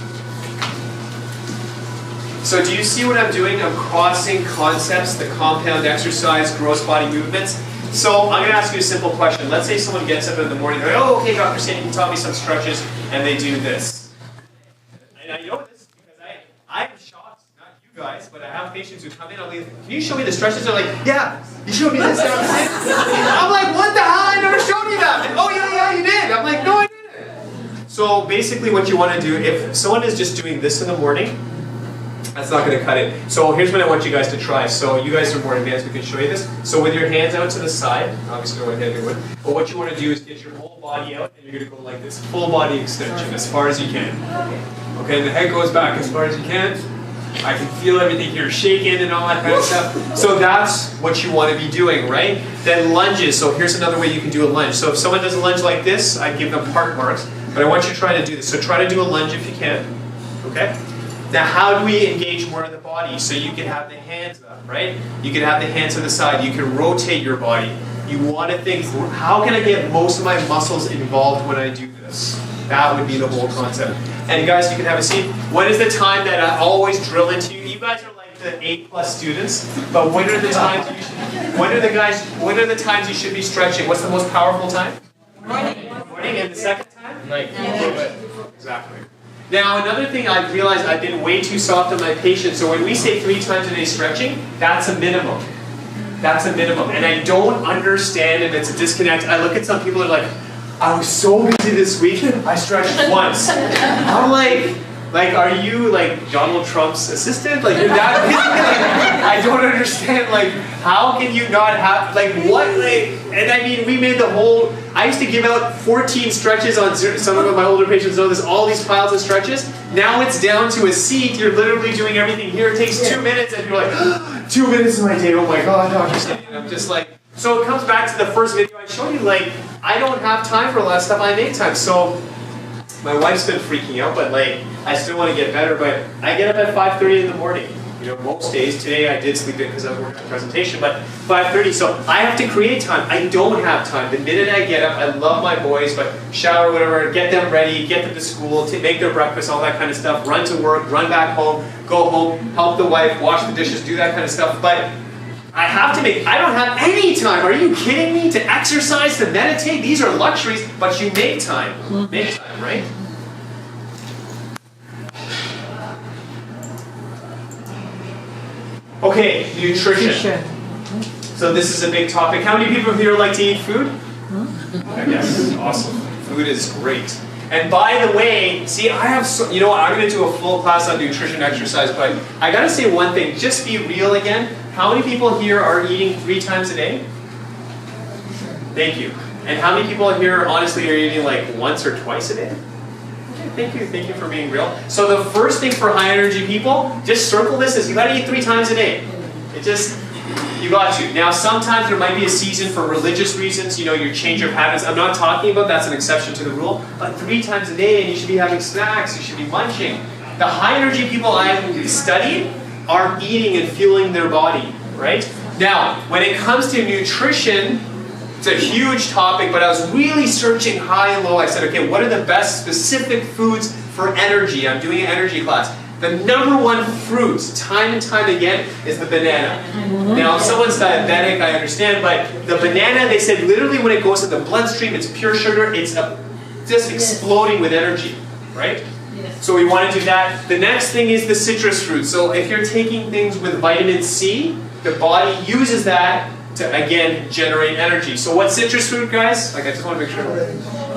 So do you see what I'm doing? I'm crossing concepts, the compound exercise, gross body movements. So I'm going to ask you a simple question. Let's say someone gets up in the morning, they're like, oh, okay, Dr. Sandy, you taught me some stretches, and they do this. And I know this because I'm shocked, not you guys, but I have patients who come in, I'll be like, can you show me the stretches? They're like, yeah, you showed me this, Dr. Sandy. I'm like, what the hell? I never showed you that. And, oh, yeah, you did. I'm like, no, I didn't. So basically what you want to do, if someone is just doing this in the morning, that's not going to cut it. So here's what I want you guys to try. So you guys are more advanced, we can show you this. So with your hands out to the side, obviously no one hand would, but what you want to do is get your whole body out and you're going to go like this, full body extension as far as you can. Okay, the head goes back as far as you can. I can feel everything here shaking and all that kind of stuff. So that's what you want to be doing, right? Then lunges. So here's another way you can do a lunge. So if someone does a lunge like this, I give them part marks, but I want you to try to do this. So try to do a lunge if you can, okay? Now, how do we engage more of the body? So you can have the hands up, right? You can have the hands to the side. You can rotate your body. You want to think, how can I get most of my muscles involved when I do this? That would be the whole concept. And guys, you can have a seat. What is the time that I always drill into you? You guys are like the A+ students, but when are the times you should, when are the times you should be stretching? What's the most powerful time? Morning. Morning, and the second time? Night. Exactly. Now, another thing I've realized, I've been way too soft on my patients. So when we say 3 times a day stretching, that's a minimum. That's a minimum. And I don't understand, and it's a disconnect. I look at some people that are like, I was so busy this week, I stretched once. I'm like, are you like Donald Trump's assistant? Like, you're that busy? Like, I don't understand, like, how can you not have, like, what, like, and I mean, we made the whole, I used to give out 14 stretches on Zoom. Some of my older patients know this, all these piles of stretches. Now it's down to a seat, you're literally doing everything here. It takes 2 minutes, and you're like, 2 minutes of my day, oh my God, Dr. Sandy. And I'm just like, so it comes back to the first video I showed you, like, I don't have time for a lot of stuff, I make time. So my wife's been freaking out, but like, I still want to get better, but I get up at 5:30 in the morning. You know, most days. Today I did sleep in because I was working on a presentation, but 5:30, so I have to create time. I don't have time. The minute I get up, I love my boys, but shower, whatever, get them ready, get them to school, make their breakfast, all that kind of stuff, run to work, run back home, go home, help the wife, wash the dishes, do that kind of stuff, but I don't have any time. Are you kidding me? To exercise, to meditate, these are luxuries, but you make time. Make time, right? Okay, nutrition. So this is a big topic. How many people here like to eat food? Yes, awesome. Food is great. And by the way, see, I have, you know what, I'm going to do a full class on nutrition exercise, but I got to say one thing, just be real again. How many people here are eating 3 times a day? Thank you. And how many people here, honestly, are eating like once or twice a day? Okay, thank you for being real. So the first thing for high energy people, just circle this as you got to eat 3 times a day. It just, You got to. Now, sometimes there might be a season for religious reasons, you know, you change your habits. I'm not talking about that's an exception to the rule, but 3 times a day, and you should be having snacks, you should be munching. The high energy people I've studied are eating and fueling their body, right? Now, when it comes to nutrition, it's a huge topic, but I was really searching high and low. I said, okay, what are the best specific foods for energy? I'm doing an energy class. The number 1 fruit, time and time again, is the banana. Now, if someone's diabetic, I understand, but the banana, they said literally when it goes in the bloodstream, it's pure sugar, it's just exploding with energy, right? So we want to do that. The next thing is the citrus fruit. So if you're taking things with vitamin C, the body uses that to, again, generate energy. So what citrus fruit, guys? Like, I just want to make sure.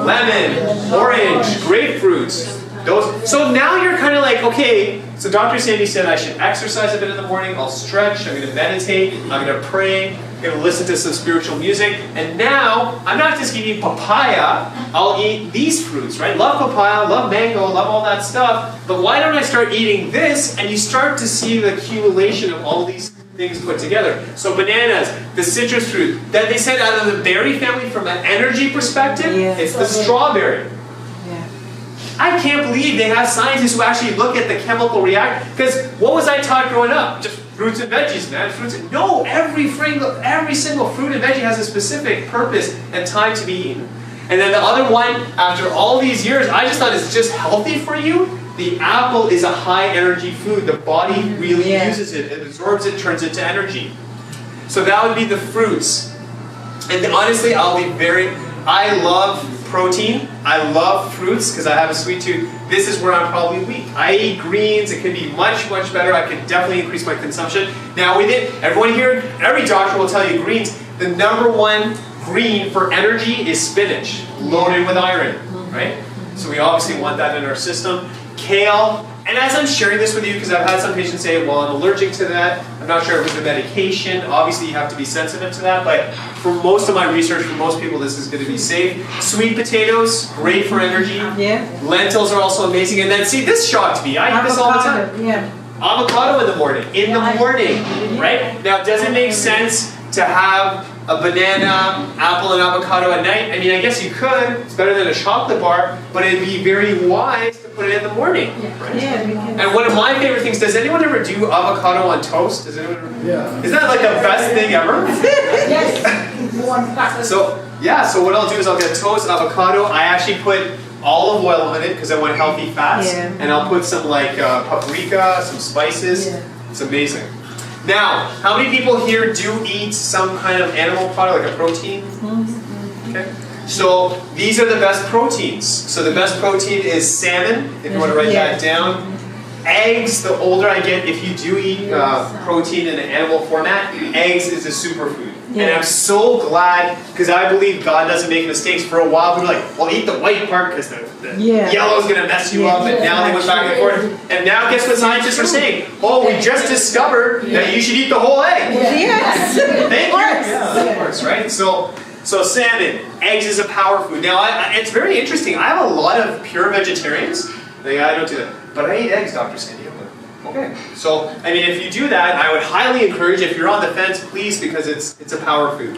Lemon, orange, grapefruit. Those. So now you're kind of like, okay, so Dr. Sandy said I should exercise a bit in the morning, I'll stretch, I'm going to meditate, I'm going to pray, I'm going to listen to some spiritual music, and now I'm not just going to eat papaya, I'll eat these fruits, right? Love papaya, love mango, love all that stuff, but why don't I start eating this? And you start to see the accumulation of all these things put together. So bananas, the citrus fruit, that they said out of the berry family from an energy perspective, it's the strawberry. I can't believe they have scientists who actually look at the chemical reaction. Because what was I taught growing up? Just fruits and veggies, man. Fruits. No, every single fruit and veggie has a specific purpose and time to be eaten. And then the other one, after all these years, I just thought it's just healthy for you. The apple is a high energy food. The body really uses it. It absorbs it, turns it to energy. So that would be the fruits. And honestly, I love protein. I love fruits because I have a sweet tooth. This is where I'm probably weak. I eat greens. It could be much, much better. I could definitely increase my consumption. Now with it, everyone here, every doctor will tell you greens. The number 1 green for energy is spinach, loaded with iron, right? So we obviously want that in our system. Kale, and as I'm sharing this with you, because I've had some patients say, well, I'm allergic to that. I'm not sure if it's a medication. Obviously, you have to be sensitive to that. But for most of my research, for most people, this is going to be safe. Sweet potatoes, great for energy. Lentils are also amazing. And then, see, this shocked me. I eat this all the time. Avocado in the morning. In the morning, right? Now, does it make sense to have a banana, apple, and avocado at night? I mean, I guess you could. It's better than a chocolate bar, but it'd be very wise to put it in the morning. Right? And one of my favorite things, does anyone ever do avocado on toast? Does anyone ever? Isn't that like the best thing ever? So what I'll do is I'll get toast, avocado. I actually put olive oil on it because I want healthy fats. And I'll put some like paprika, some spices. It's amazing. Now, how many people here do eat some kind of animal product, like a protein? Okay. So these are the best proteins. So the best protein is salmon, if you want to write that down. Eggs, the older I get, if you do eat protein in an animal format, eggs is a superfood. And I'm so glad, because I believe God doesn't make mistakes. For a while, we were like, well, eat the white part because the yellow is going to mess you up. And now they went back and forth. And now guess what scientists are saying? Oh, we just discovered that you should eat the whole egg. Thank you. Yeah, of course, right? So salmon, eggs is a power food. Now, it's very interesting. I have a lot of pure vegetarians. I don't do that. But I eat eggs, Dr. Sandy. Okay. So, I mean, if you do that, I would highly encourage, if you're on the fence, please, because it's a power food.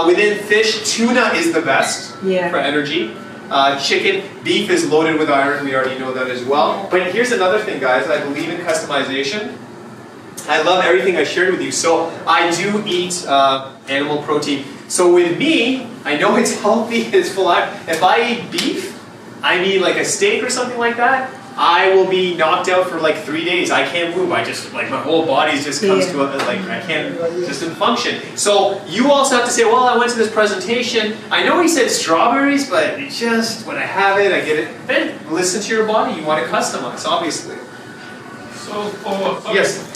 Within fish, tuna is the best for energy. Chicken, beef is loaded with iron. We already know that as well. But here's another thing, guys. I believe in customization. I love everything I shared with you. So I do eat animal protein. So with me, I know it's healthy, it's full of iron. If I eat beef, I mean like a steak or something like that, I will be knocked out for like 3 days. I can't move. I just, like, my whole body just comes to a, like, I can't just function. So you also have to say, well, I went to this presentation. I know he said strawberries, but it just, when I have it, I get it. Then listen to your body. You want to customize, obviously. So for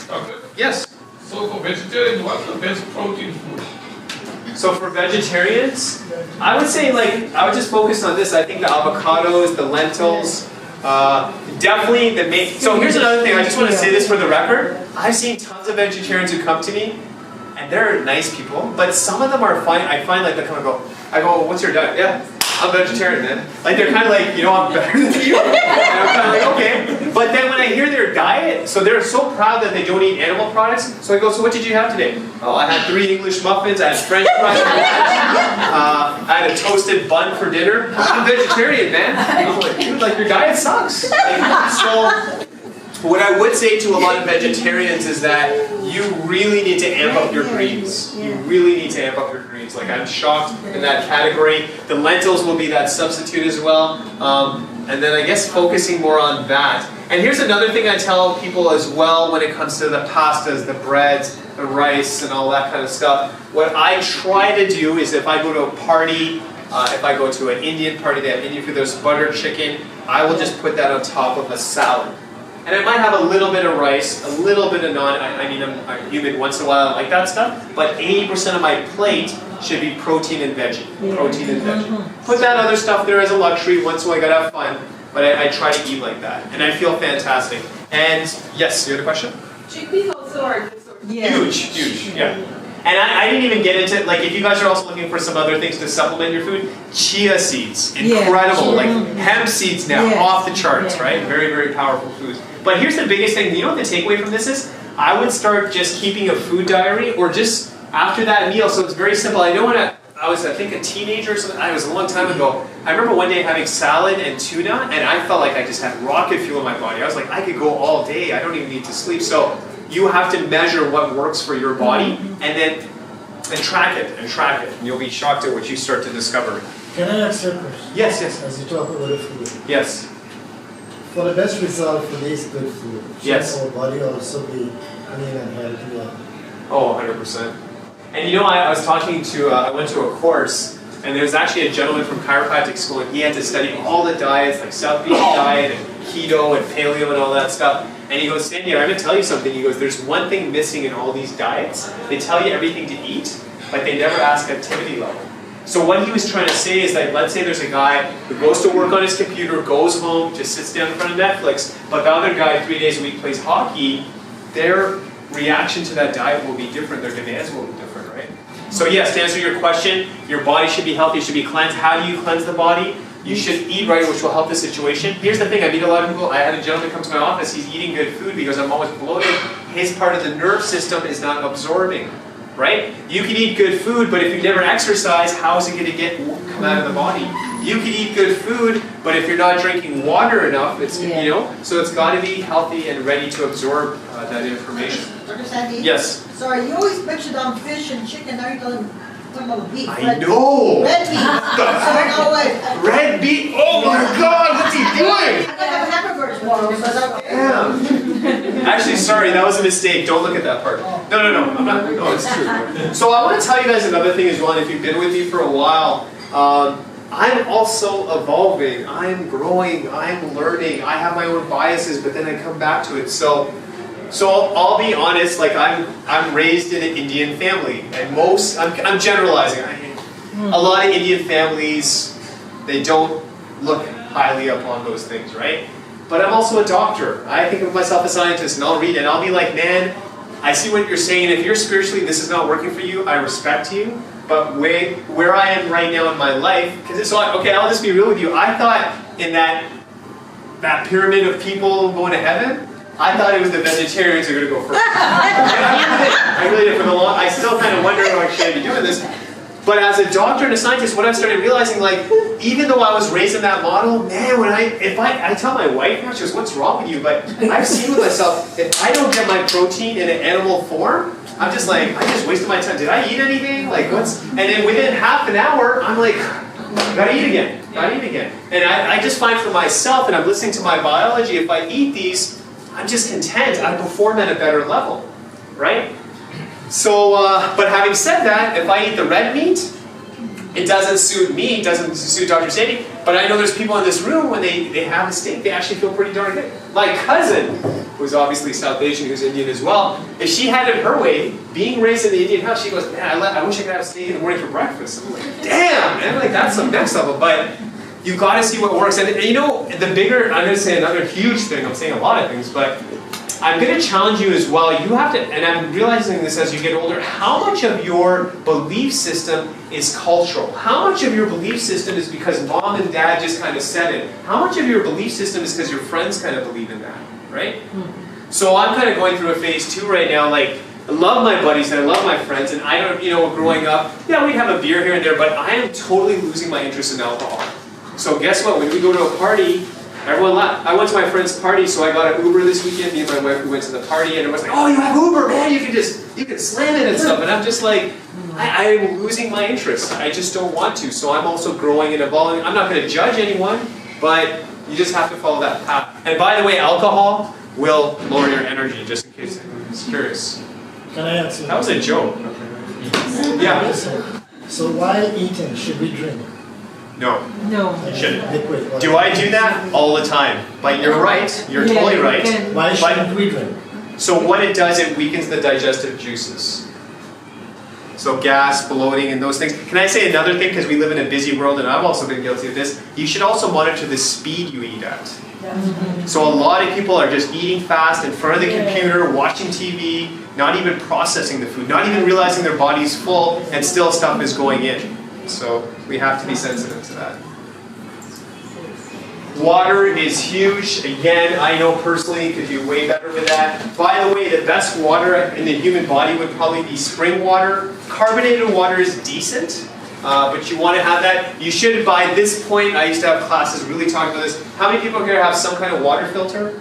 doctor, Yes. So for vegetarians, what's the best protein food? So for vegetarians, I would say, like, I would just focus on this. I think the avocados, the lentils, definitely the main. So here's another thing. I just want to say this for the record. I've seen tons of vegetarians who come to me, and they're nice people, but some of them are fine. I find like they come and go. I go, what's your diet? Yeah, I'm vegetarian, man. Like they're kind of like, you know, I'm better than you. And I'm kind of like, okay. But then when I hear their diet, so they're so proud that they don't eat animal products. So I go, so what did you have today? Oh, I had 3 English muffins, I had French fries for lunch, I had a toasted bun for dinner. I'm a vegetarian, man. I'm like, dude, like your diet sucks. Like, so what I would say to a lot of vegetarians is that you really need to amp up your greens. You really need to amp up your greens. Like I'm shocked in that category. The lentils will be that substitute as well. And then I guess focusing more on that. And here's another thing I tell people as well when it comes to the pastas, the breads, the rice, and all that kind of stuff. What I try to do is if I go to a party, if I go to an Indian party, they have Indian food, there's butter chicken, I will just put that on top of a salad. And I might have a little bit of rice, a little bit of naan. I mean, I'm human once in a while, I like that stuff. But 80% of my plate should be protein and veggie. Protein and veggie. Put that other stuff there as a luxury once in a while, I gotta have fun. But I try to eat like that. And I feel fantastic. And yes, you had a question? Chickpeas also are good source. Huge, yeah. And I didn't even get into, like, if you guys are also looking for some other things to supplement your food, chia seeds, incredible. Like hemp seeds now, off the charts, right? Very, very powerful foods. But here's the biggest thing, you know what the takeaway from this is? I would start just keeping a food diary or just after that meal, so it's very simple. I know when I was, I think, a teenager or something, it was a long time ago, I remember one day having salad and tuna, and I felt like I just had rocket fuel in my body. I was like, I could go all day, I don't even need to sleep. So you have to measure what works for your body, and track it, and you'll be shocked at what you start to discover. Can I ask you a question? Yes. As you talk about the food. Yes. For the best result for this good food, yes. Our body also be clean and healthy. Oh, 100%. And you know, I was talking to, I went to a course, and there's actually a gentleman from chiropractic school, and he had to study all the diets, like South Beach diet, and keto, and paleo, and all that stuff. And he goes, Sandy, I'm going to tell you something. He goes, there's one thing missing in all these diets. They tell you everything to eat, but they never ask activity level. So what he was trying to say is that, let's say there's a guy who goes to work on his computer, goes home, just sits down in front of Netflix, but the other guy 3 days a week plays hockey, their reaction to that diet will be different, their demands will be different, right? So yes, to answer your question, your body should be healthy, it should be cleansed. How do you cleanse the body? You should eat right, which will help the situation. Here's the thing, I meet a lot of people. I had a gentleman come to my office, he's eating good food because I'm always bloated. His part of the nerve system is not absorbing, right? You can eat good food, but if you never exercise, how is it going to come out of the body? You can eat good food, but if you're not drinking water enough, it's, you know, so it's got to be healthy and ready to absorb that information. Dr. Sandy? Yes? Sorry, you always mentioned on fish and chicken, now you're talking about beef. I know! Red meat. Sorry, no way. Red meat? Oh my God, what's he doing? I'm gonna have hamburgers tomorrow, so that's okay. Yeah. Actually, sorry, that was a mistake. Don't look at that part. No, I'm not. No, it's true. So I want to tell you guys another thing as well, and if you've been with me for a while, I'm also evolving. I'm growing. I'm learning. I have my own biases, but then I come back to it. So I'll be honest. Like I'm raised in an Indian family, and I'm generalizing. A lot of Indian families, they don't look highly upon those things, right? But I'm also a doctor. I think of myself as a scientist, and I'll read it, and I'll be like, man, I see what you're saying. If you're spiritually, this is not working for you, I respect you. But where I am right now in my life, okay, I'll just be real with you. I thought in that pyramid of people going to heaven, I thought it was the vegetarians who were going to go first. I really did for the long. I still kind of wonder, like, should I be doing this? But as a doctor and a scientist, what I started realizing, like, even though I was raised in that model, man, if I tell my wife, she goes, what's wrong with you? But I've seen with myself, if I don't get my protein in an animal form, I'm just like, I just wasted my time. Did I eat anything? Like, and then within half an hour, I'm like, gotta eat again. And I just find for myself, and I'm listening to my biology, if I eat these, I'm just content. I perform at a better level, right? So, but having said that, if I eat the red meat, it doesn't suit me, it doesn't suit Dr. Sandy, but I know there's people in this room, when they have a steak, they actually feel pretty darn good. My cousin, who's obviously South Asian, who's Indian as well, if she had it her way, being raised in the Indian house, she goes, man, I wish I could have steak in the morning for breakfast. I'm like, damn, man, like that's some next level, but you gotta see what works. And you know, the bigger, I'm gonna say another huge thing, I'm saying a lot of things, but I'm going to challenge you as well. You have to, and I'm realizing this as you get older, how much of your belief system is cultural? How much of your belief system is because mom and dad just kind of said it? How much of your belief system is because your friends kind of believe in that, right? So I'm kind of going through a phase too right now, like, I love my buddies and I love my friends, and I don't, you know, growing up, yeah, we'd have a beer here and there, but I am totally losing my interest in alcohol. So guess what, when we go to a party, everyone laughed. I went to my friend's party, so I got an Uber this weekend. Me and my wife, we went to the party, and everyone's like, "Oh, you have Uber, man! You can slam it and stuff." And I'm just like, I'm losing my interest. I just don't want to. So I'm also growing and evolving. I'm not going to judge anyone, but you just have to follow that path. And by the way, alcohol will lower your energy, just in case anyone's curious. Can I answer? That was a joke. Yeah. So while eating, should we drink? No. No. You shouldn't. Liquid. Do I do that? All the time. But you're right. You're totally right. Why shouldn't we drink? So what it does, it weakens the digestive juices. So gas, bloating, and those things. Can I say another thing? Because we live in a busy world, and I've also been guilty of this. You should also monitor the speed you eat at. So a lot of people are just eating fast in front of the computer, watching TV, not even processing the food, not even realizing their body's full, and still stuff is going in. So we have to be sensitive to that. Water is huge. Again, I know personally could do way better with that. By the way, the best water in the human body would probably be spring water. Carbonated water is decent, but you want to have that. You should, by this point, I used to have classes really talking about this. How many people here have some kind of water filter?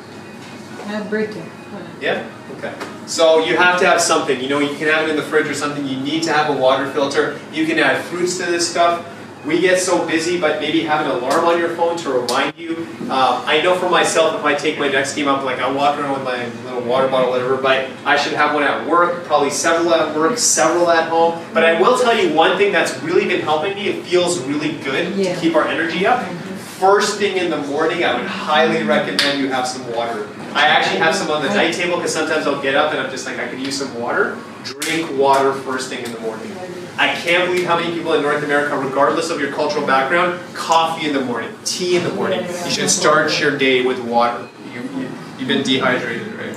Yeah? Okay. So you have to have something. You know, you can have it in the fridge or something. You need to have a water filter. You can add fruits to this stuff. We get so busy, but maybe have an alarm on your phone to remind you. I know for myself, if I take my next team up, like I walk around with my little water bottle, whatever, but I should have one at work, probably several at work, several at home. But I will tell you one thing that's really been helping me. It feels really good to keep our energy up. First thing in the morning, I would highly recommend you have some water. I actually have some on the night table because sometimes I'll get up and I'm just like, I could use some water. Drink water first thing in the morning. I can't believe how many people in North America, regardless of your cultural background, coffee in the morning, tea in the morning. You should start your day with water. You've been dehydrated, right?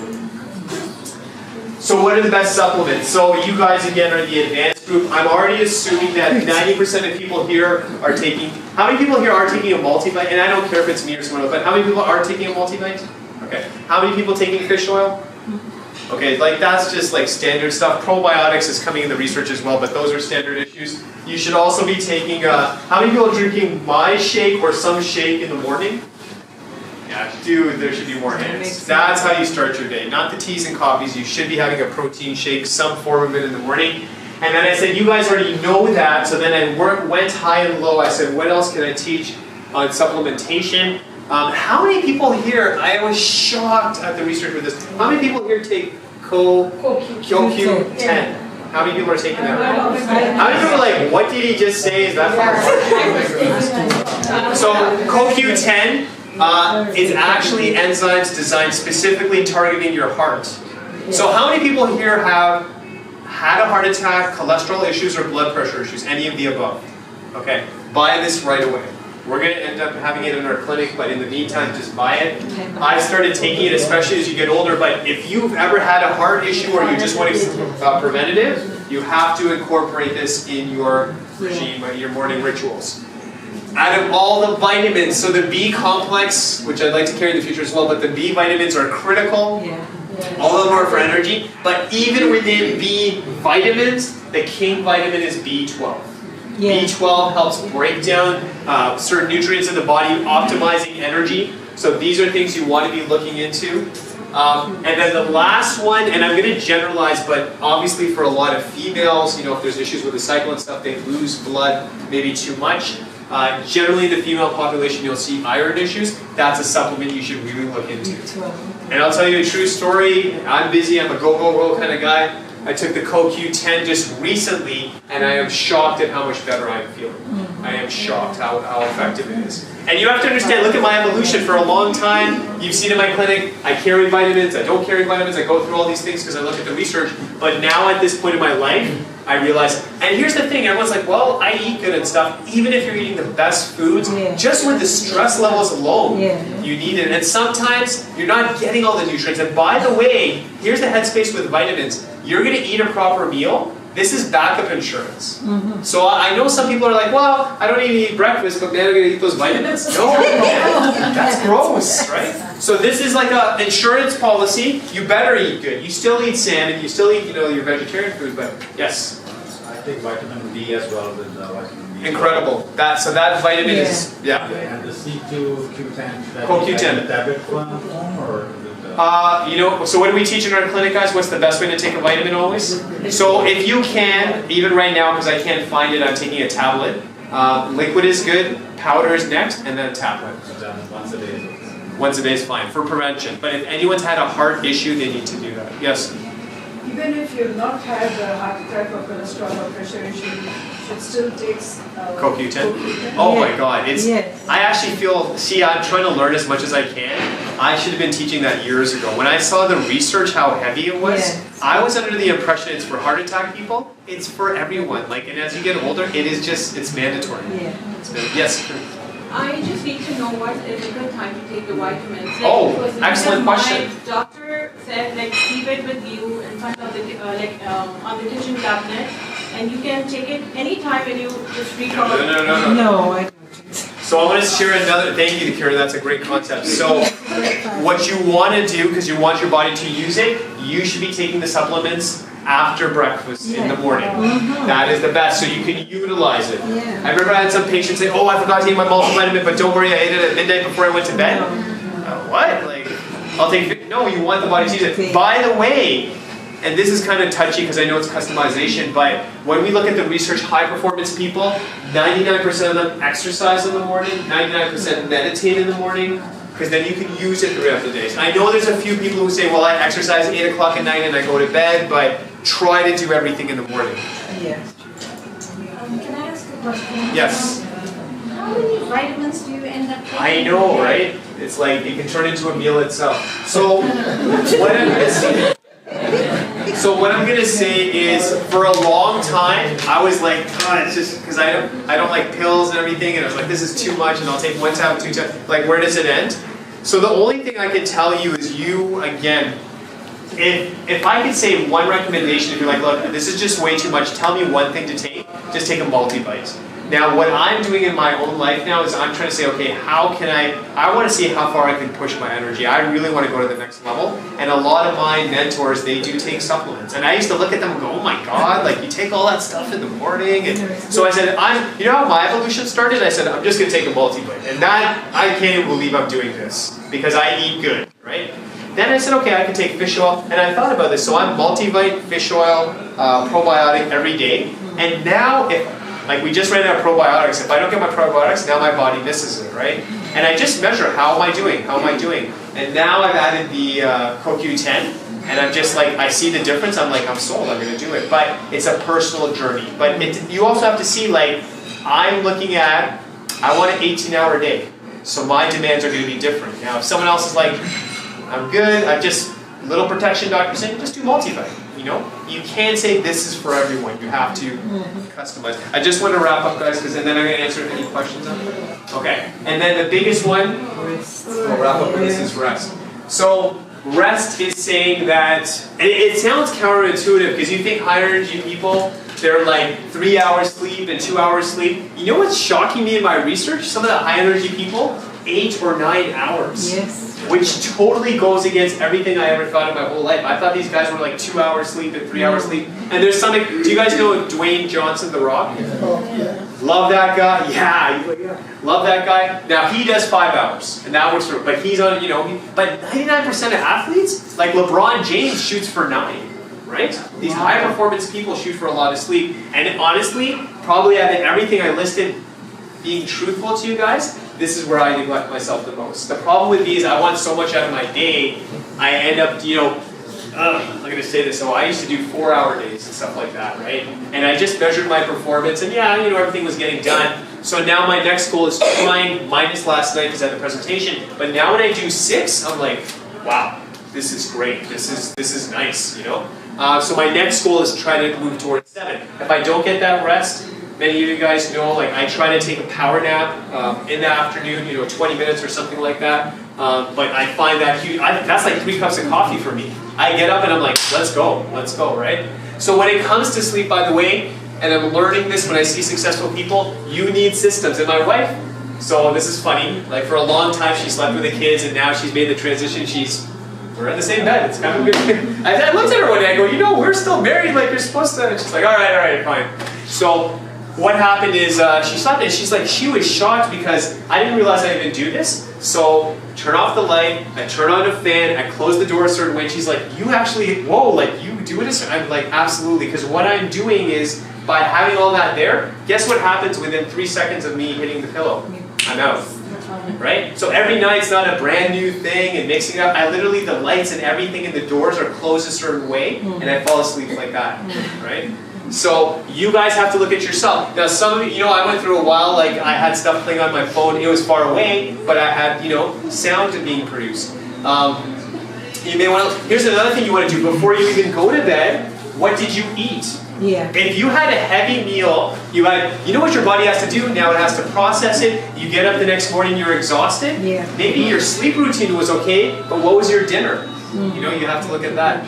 So what are the best supplements? So you guys, again, are the advanced group. I'm already assuming that 90% of people here are taking, how many people here are taking a multivitamin? And I don't care if it's me or someone else, but how many people are taking a multivitamin? Okay. How many people taking fish oil? Okay, like that's just like standard stuff. Probiotics is coming in the research as well, but those are standard issues. You should also be taking, how many people are drinking my shake or some shake in the morning? Yeah, dude, there should be more hands. That's how you start your day. Not the teas and coffees. You should be having a protein shake, some form of it in the morning. And then I said, you guys already know that, so then I went high and low. I said, what else can I teach on supplementation? How many people here, I was shocked at the research with this, how many people here take CoQ10? How many people are taking that? How many people are like, what did he just say? Is that So CoQ10 is actually enzymes designed specifically targeting your heart. So how many people here have had a heart attack, cholesterol issues, or blood pressure issues? Any of the above? Okay, buy this right away. We're going to end up having it in our clinic, but in the meantime, just buy it. I've started taking it, especially as you get older, but if you've ever had a heart issue or you just want to preventative, you have to incorporate this in your regime, your morning rituals. Out of all the vitamins, so the B complex, which I'd like to carry in the future as well, but the B vitamins are critical. All of them are for energy, but even within B vitamins, the king vitamin is B12. B12 helps break down certain nutrients in the body, optimizing energy. So these are things you want to be looking into. And then the last one, and I'm going to generalize, but obviously for a lot of females, you know, if there's issues with the cycle and stuff, they lose blood maybe too much. Generally in the female population, you'll see iron issues. That's a supplement you should really look into. And I'll tell you a true story. I'm busy, I'm a go kind of guy. I took the CoQ10 just recently, and I am shocked at how much better I am feeling. I am shocked how effective it is. And you have to understand, look at my evolution for a long time. You've seen in my clinic, I carry vitamins, I don't carry vitamins, I go through all these things because I look at the research. But now at this point in my life, I realize, and here's the thing, everyone's like, well, I eat good and stuff. Even if you're eating the best foods, just with the stress levels alone, you need it. And sometimes you're not getting all the nutrients. And by the way, here's the headspace with vitamins. You're gonna eat a proper meal. This is backup insurance. So I know some people are like, well, I don't need to eat breakfast, but man, I'm gonna eat those vitamins. No, that's gross, right? So this is like an insurance policy. You better eat good. You still eat salmon, you still eat, your vegetarian food, but yes. I take vitamin D as well with vitamin D. Incredible. So that vitamin is, And the C2, Q10, CoQ10. the tablet form or is it, so what do we teach in our clinic, guys? What's the best way to take a vitamin always? So if you can, even right now, because I can't find it, I'm taking a tablet. Liquid is good, powder is next, and then a tablet. once a day is okay. Once a day is fine for prevention. But if anyone's had a heart issue, they need to do that. Yes? Even if you've not had a heart attack or cholesterol or pressure issue, you should still take CoQ10? Oh my God, I actually feel, I'm trying to learn as much as I can. I should have been teaching that years ago. When I saw the research, how heavy it was, I was under the impression it's for heart attack people. It's for everyone. And as you get older, it's mandatory. Yes? I just need to know what is a good time to take the vitamins. Oh, excellent question. My doctor said keep it with you in front of the on the kitchen cabinet, and you can take it anytime when you just recover. No, I don't. So I want to share another. Thank you, Kira. That's a great concept. So what you want to do, because you want your body to use it, you should be taking the supplements after breakfast in the morning. That is the best, so you can utilize it. I remember I had some patients say, oh, I forgot to eat my multivitamin, but don't worry, I ate it at midnight before I went to bed. What? I'll take it. No, you want the body to use it. By the way, and this is kind of touchy because I know it's customization, but when we look at the research, high performance people, 99% of them exercise in the morning, 99% meditate in the morning, because then you can use it throughout the day. I know there's a few people who say, well, I exercise 8 o'clock at night and I go to bed, but try to do everything in the morning. Can I ask a question? Yes. How many vitamins do you end up taking? I know, right? It's like it can turn into a meal itself. So what I'm gonna say is, for a long time, I was like, it's just because I don't like pills and everything, and I was like, this is too much, and I'll take 1 tablet, 2 tablets. Where does it end? So the only thing I can tell you is again, if I could say one recommendation, if you're like, look, this is just way too much, tell me one thing to take, just take a multivite. Now, what I'm doing in my own life now is I'm trying to say, okay, how can I want to see how far I can push my energy. I really want to go to the next level. And a lot of my mentors, they do take supplements. And I used to look at them and go, oh my God, you take all that stuff in the morning. And so I said, you know how my evolution started? I said, I'm just going to take a multivite. And that, I can't even believe I'm doing this because I eat good, right? Then I said, okay, I can take fish oil. And I thought about this. So I'm multivite, fish oil, probiotic every day. And now, we just ran out of probiotics. If I don't get my probiotics, now my body misses it, right? And I just measure, how am I doing? How am I doing? And now I've added the CoQ10, and I'm just I see the difference. I'm like, I'm sold, I'm going to do it. But it's a personal journey. But you also have to see, I'm looking at, I want an 18-hour day. So my demands are going to be different. Now, if someone else is like, I'm good, I'm just, little protection doctor saying, just do multivite. You can't say this is for everyone. You have to customize. I just want to wrap up, guys, because then I'm going to answer any questions. Okay. And then the biggest one, we'll wrap up with this, is rest. So rest is saying that, it sounds counterintuitive because you think higher energy people, they're 3 hours sleep and 2 hours sleep. You know what's shocking me in my research? Some of the high energy people, 8 or 9 hours. Yes. Which totally goes against everything I ever thought in my whole life. I thought these guys were 2 hours sleep and 3 hours sleep. And there's something, do you guys know Dwayne Johnson, The Rock? Love that guy. Yeah. Love that guy. Now he does 5 hours, and that works for him. But he's on, but 99% of athletes, like LeBron James, shoots for 9. Right? These high performance people shoot for a lot of sleep. And honestly, probably out of everything I listed, being truthful to you guys, this is where I neglect myself the most. The problem with me is I want so much out of my day, I end up, I'm going to say this, so I used to do 4-hour days and stuff like that, right? And I just measured my performance, and everything was getting done. So now my next goal is trying, minus last night because I had the presentation, but now when I do 6, I'm like, wow, this is great, this is nice, you know? So my next goal is to try to move towards 7. If I don't get that rest, many of you guys know, like I try to take a power nap in the afternoon, you know, 20 minutes or something like that. But I find that huge, that's like 3 cups of coffee for me. I get up and I'm like, let's go, right? So when it comes to sleep, by the way, and I'm learning this when I see successful people, you need systems. And my wife, so this is funny, like for a long time she slept with the kids and now she's made the transition, we're in the same bed, it's kind of good. I looked at her one day, I go, you know, we're still married like you're supposed to. And she's like, all right, fine. So what happened is she slept and she's like, she was shocked because I didn't realize I even do this. So turn off the light, I turn on a fan, I close the door a certain way. And she's like, you actually, whoa, like you do it? I'm like, absolutely, because what I'm doing is, by having all that there, guess what happens within 3 seconds of me hitting the pillow? I'm out, right? So every night it's not a brand new thing and mixing it up. I literally, the lights and everything and the doors are closed a certain way and I fall asleep like that, right? So you guys have to look at yourself. Now some of you, you know, I went through a while, like I had stuff playing on my phone, it was far away, but I had, you know, sound being produced. You may want to, here's another thing you want to do, before you even go to bed, what did you eat? Yeah. If you had a heavy meal, you know what your body has to do? Now it has to process it. You get up the next morning, you're exhausted. Yeah. Maybe your sleep routine was okay, but what was your dinner? You know, you have to look at that.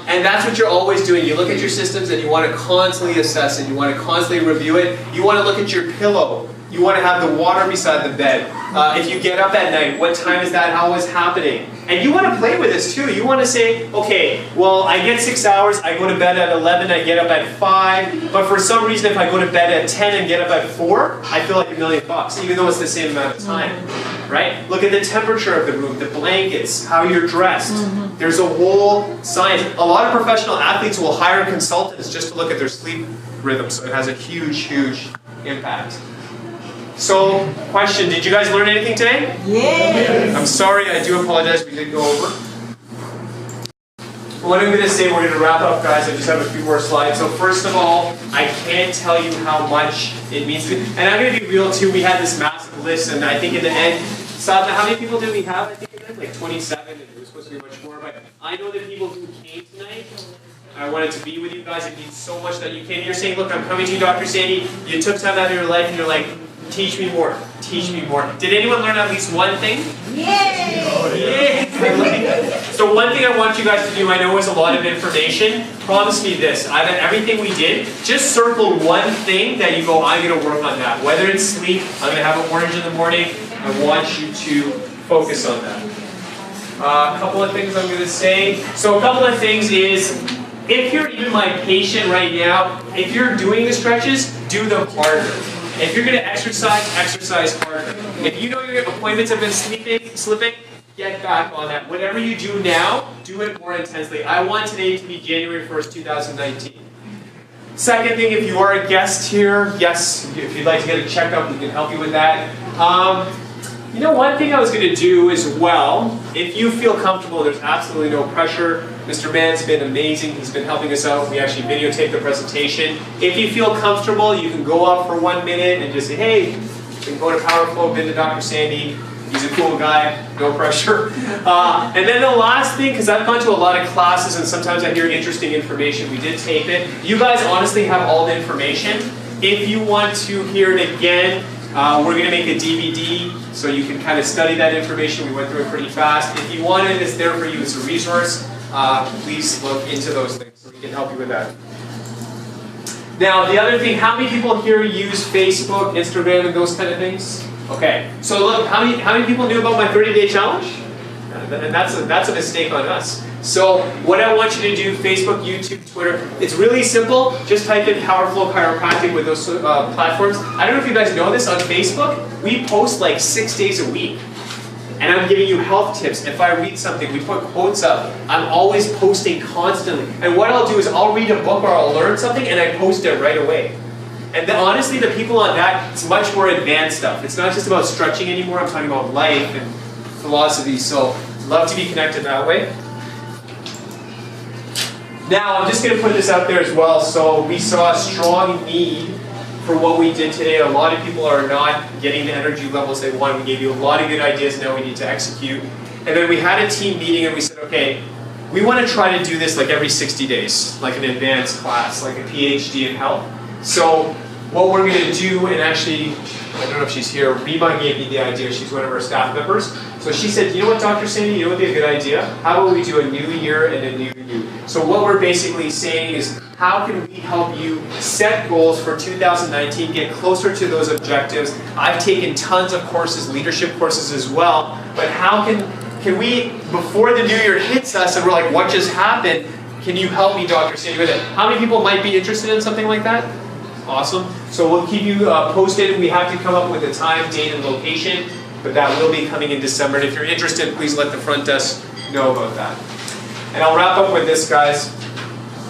And that's what you're always doing. You look at your systems and you want to constantly assess it. You want to constantly review it. You want to look at your pillow. You want to have the water beside the bed. If you get up at night, what time is that? How is it happening? And you want to play with this too. You want to say, okay, well, I get 6 hours, I go to bed at 11, I get up at 5, but for some reason if I go to bed at 10 and get up at 4, I feel like $1 million, even though it's the same amount of time, right? Look at the temperature of the room, the blankets, how you're dressed. There's a whole science. A lot of professional athletes will hire consultants just to look at their sleep rhythm, so it has a huge, huge impact. So, question, did you guys learn anything today? Yes. I'm sorry, I do apologize, we did go over. What I'm going to say, we're going to wrap up, guys. I just have a few more slides. So first of all, I can't tell you how much it means to me. And I'm going to be real too, we had this massive list, and I think in the end, Sadhna, how many people did we have? I think it was like 27, and it was supposed to be much more, but I know the people who came tonight, I wanted to be with you guys. It means so much that you came. You're saying, look, I'm coming to you, Dr. Sandy. You took time out of your life, and you're like, teach me more. Teach me more. Did anyone learn at least one thing? Yay! Oh, yeah. So one thing I want you guys to do, I know is a lot of information. Promise me this. Out of everything we did, just circle one thing that you go, I'm going to work on that. Whether it's sleep, I'm going to have an orange in the morning. I want you to focus on that. A couple of things I'm going to say. So a couple of things is, if you're even my patient right now, if you're doing the stretches, do them harder. If you're going to exercise, exercise harder. If you know your appointments have been slipping, get back on that. Whatever you do now, do it more intensely. I want today to be January 1st, 2019. Second thing, if you are a guest here, yes, if you'd like to get a checkup, we can help you with that. You know, one thing I was going to do as well, if you feel comfortable, there's absolutely no pressure. Mr. Mann's been amazing. He's been helping us out. We actually videotaped the presentation. If you feel comfortable, you can go up for 1 minute and just say, hey, you can go to PowerFlow, been to Dr. Sandy. He's a cool guy, no pressure. And then the last thing, because I've gone to a lot of classes and sometimes I hear interesting information, we did tape it. You guys honestly have all the information. If you want to hear it again, we're going to make a DVD so you can kind of study that information. We went through it pretty fast. If you want it, it's there for you as a resource. Please look into those things so we can help you with that. Now, the other thing, how many people here use Facebook, Instagram, and those kind of things? Okay, so look, how many people knew about my 30-day challenge? And that's a mistake on us. So what I want you to do, Facebook, YouTube, Twitter, it's really simple. Just type in PowerFlow Chiropractic with those platforms. I don't know if you guys know this, on Facebook, we post like 6 days a week. And I'm giving you health tips. If I read something, we put quotes up. I'm always posting constantly. And what I'll do is I'll read a book or I'll learn something and I post it right away. And honestly, the people on that, it's much more advanced stuff. It's not just about stretching anymore. I'm talking about life and philosophy. So love to be connected that way. Now, I'm just going to put this out there as well. So we saw a strong need for what we did today. A lot of people are not getting the energy levels they want. We gave you a lot of good ideas, now we need to execute. And then we had a team meeting and we said, okay, we want to try to do this like every 60 days, like an advanced class, like a PhD in health. So what we're going to do, and actually, I don't know if she's here, Rima gave me the idea, she's one of our staff members. So she said, you know what, Dr. Sandy, you know what would be a good idea? How about we do a new year and a new you? So what we're basically saying is, how can we help you set goals for 2019, get closer to those objectives? I've taken tons of courses, leadership courses as well, but how can we, before the new year hits us and we're like, what just happened? Can you help me, Dr. Sandy, with it? How many people might be interested in something like that? Awesome. So we'll keep you posted. We have to come up with a time, date, and location, but that will be coming in December. And if you're interested, please let the front desk know about that. And I'll wrap up with this, guys.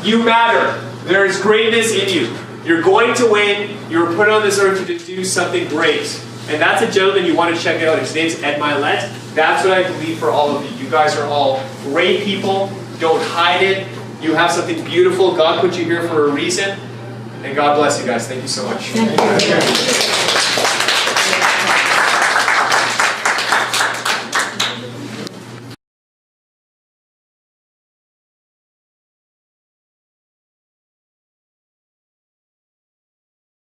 You matter. There is greatness in you. You're going to win. You were put on this earth to do something great. And that's a gentleman you want to check out. His name's Ed Milet. That's what I believe for all of you. You guys are all great people. Don't hide it. You have something beautiful. God put you here for a reason. And God bless you guys. Thank you so much. Thank you.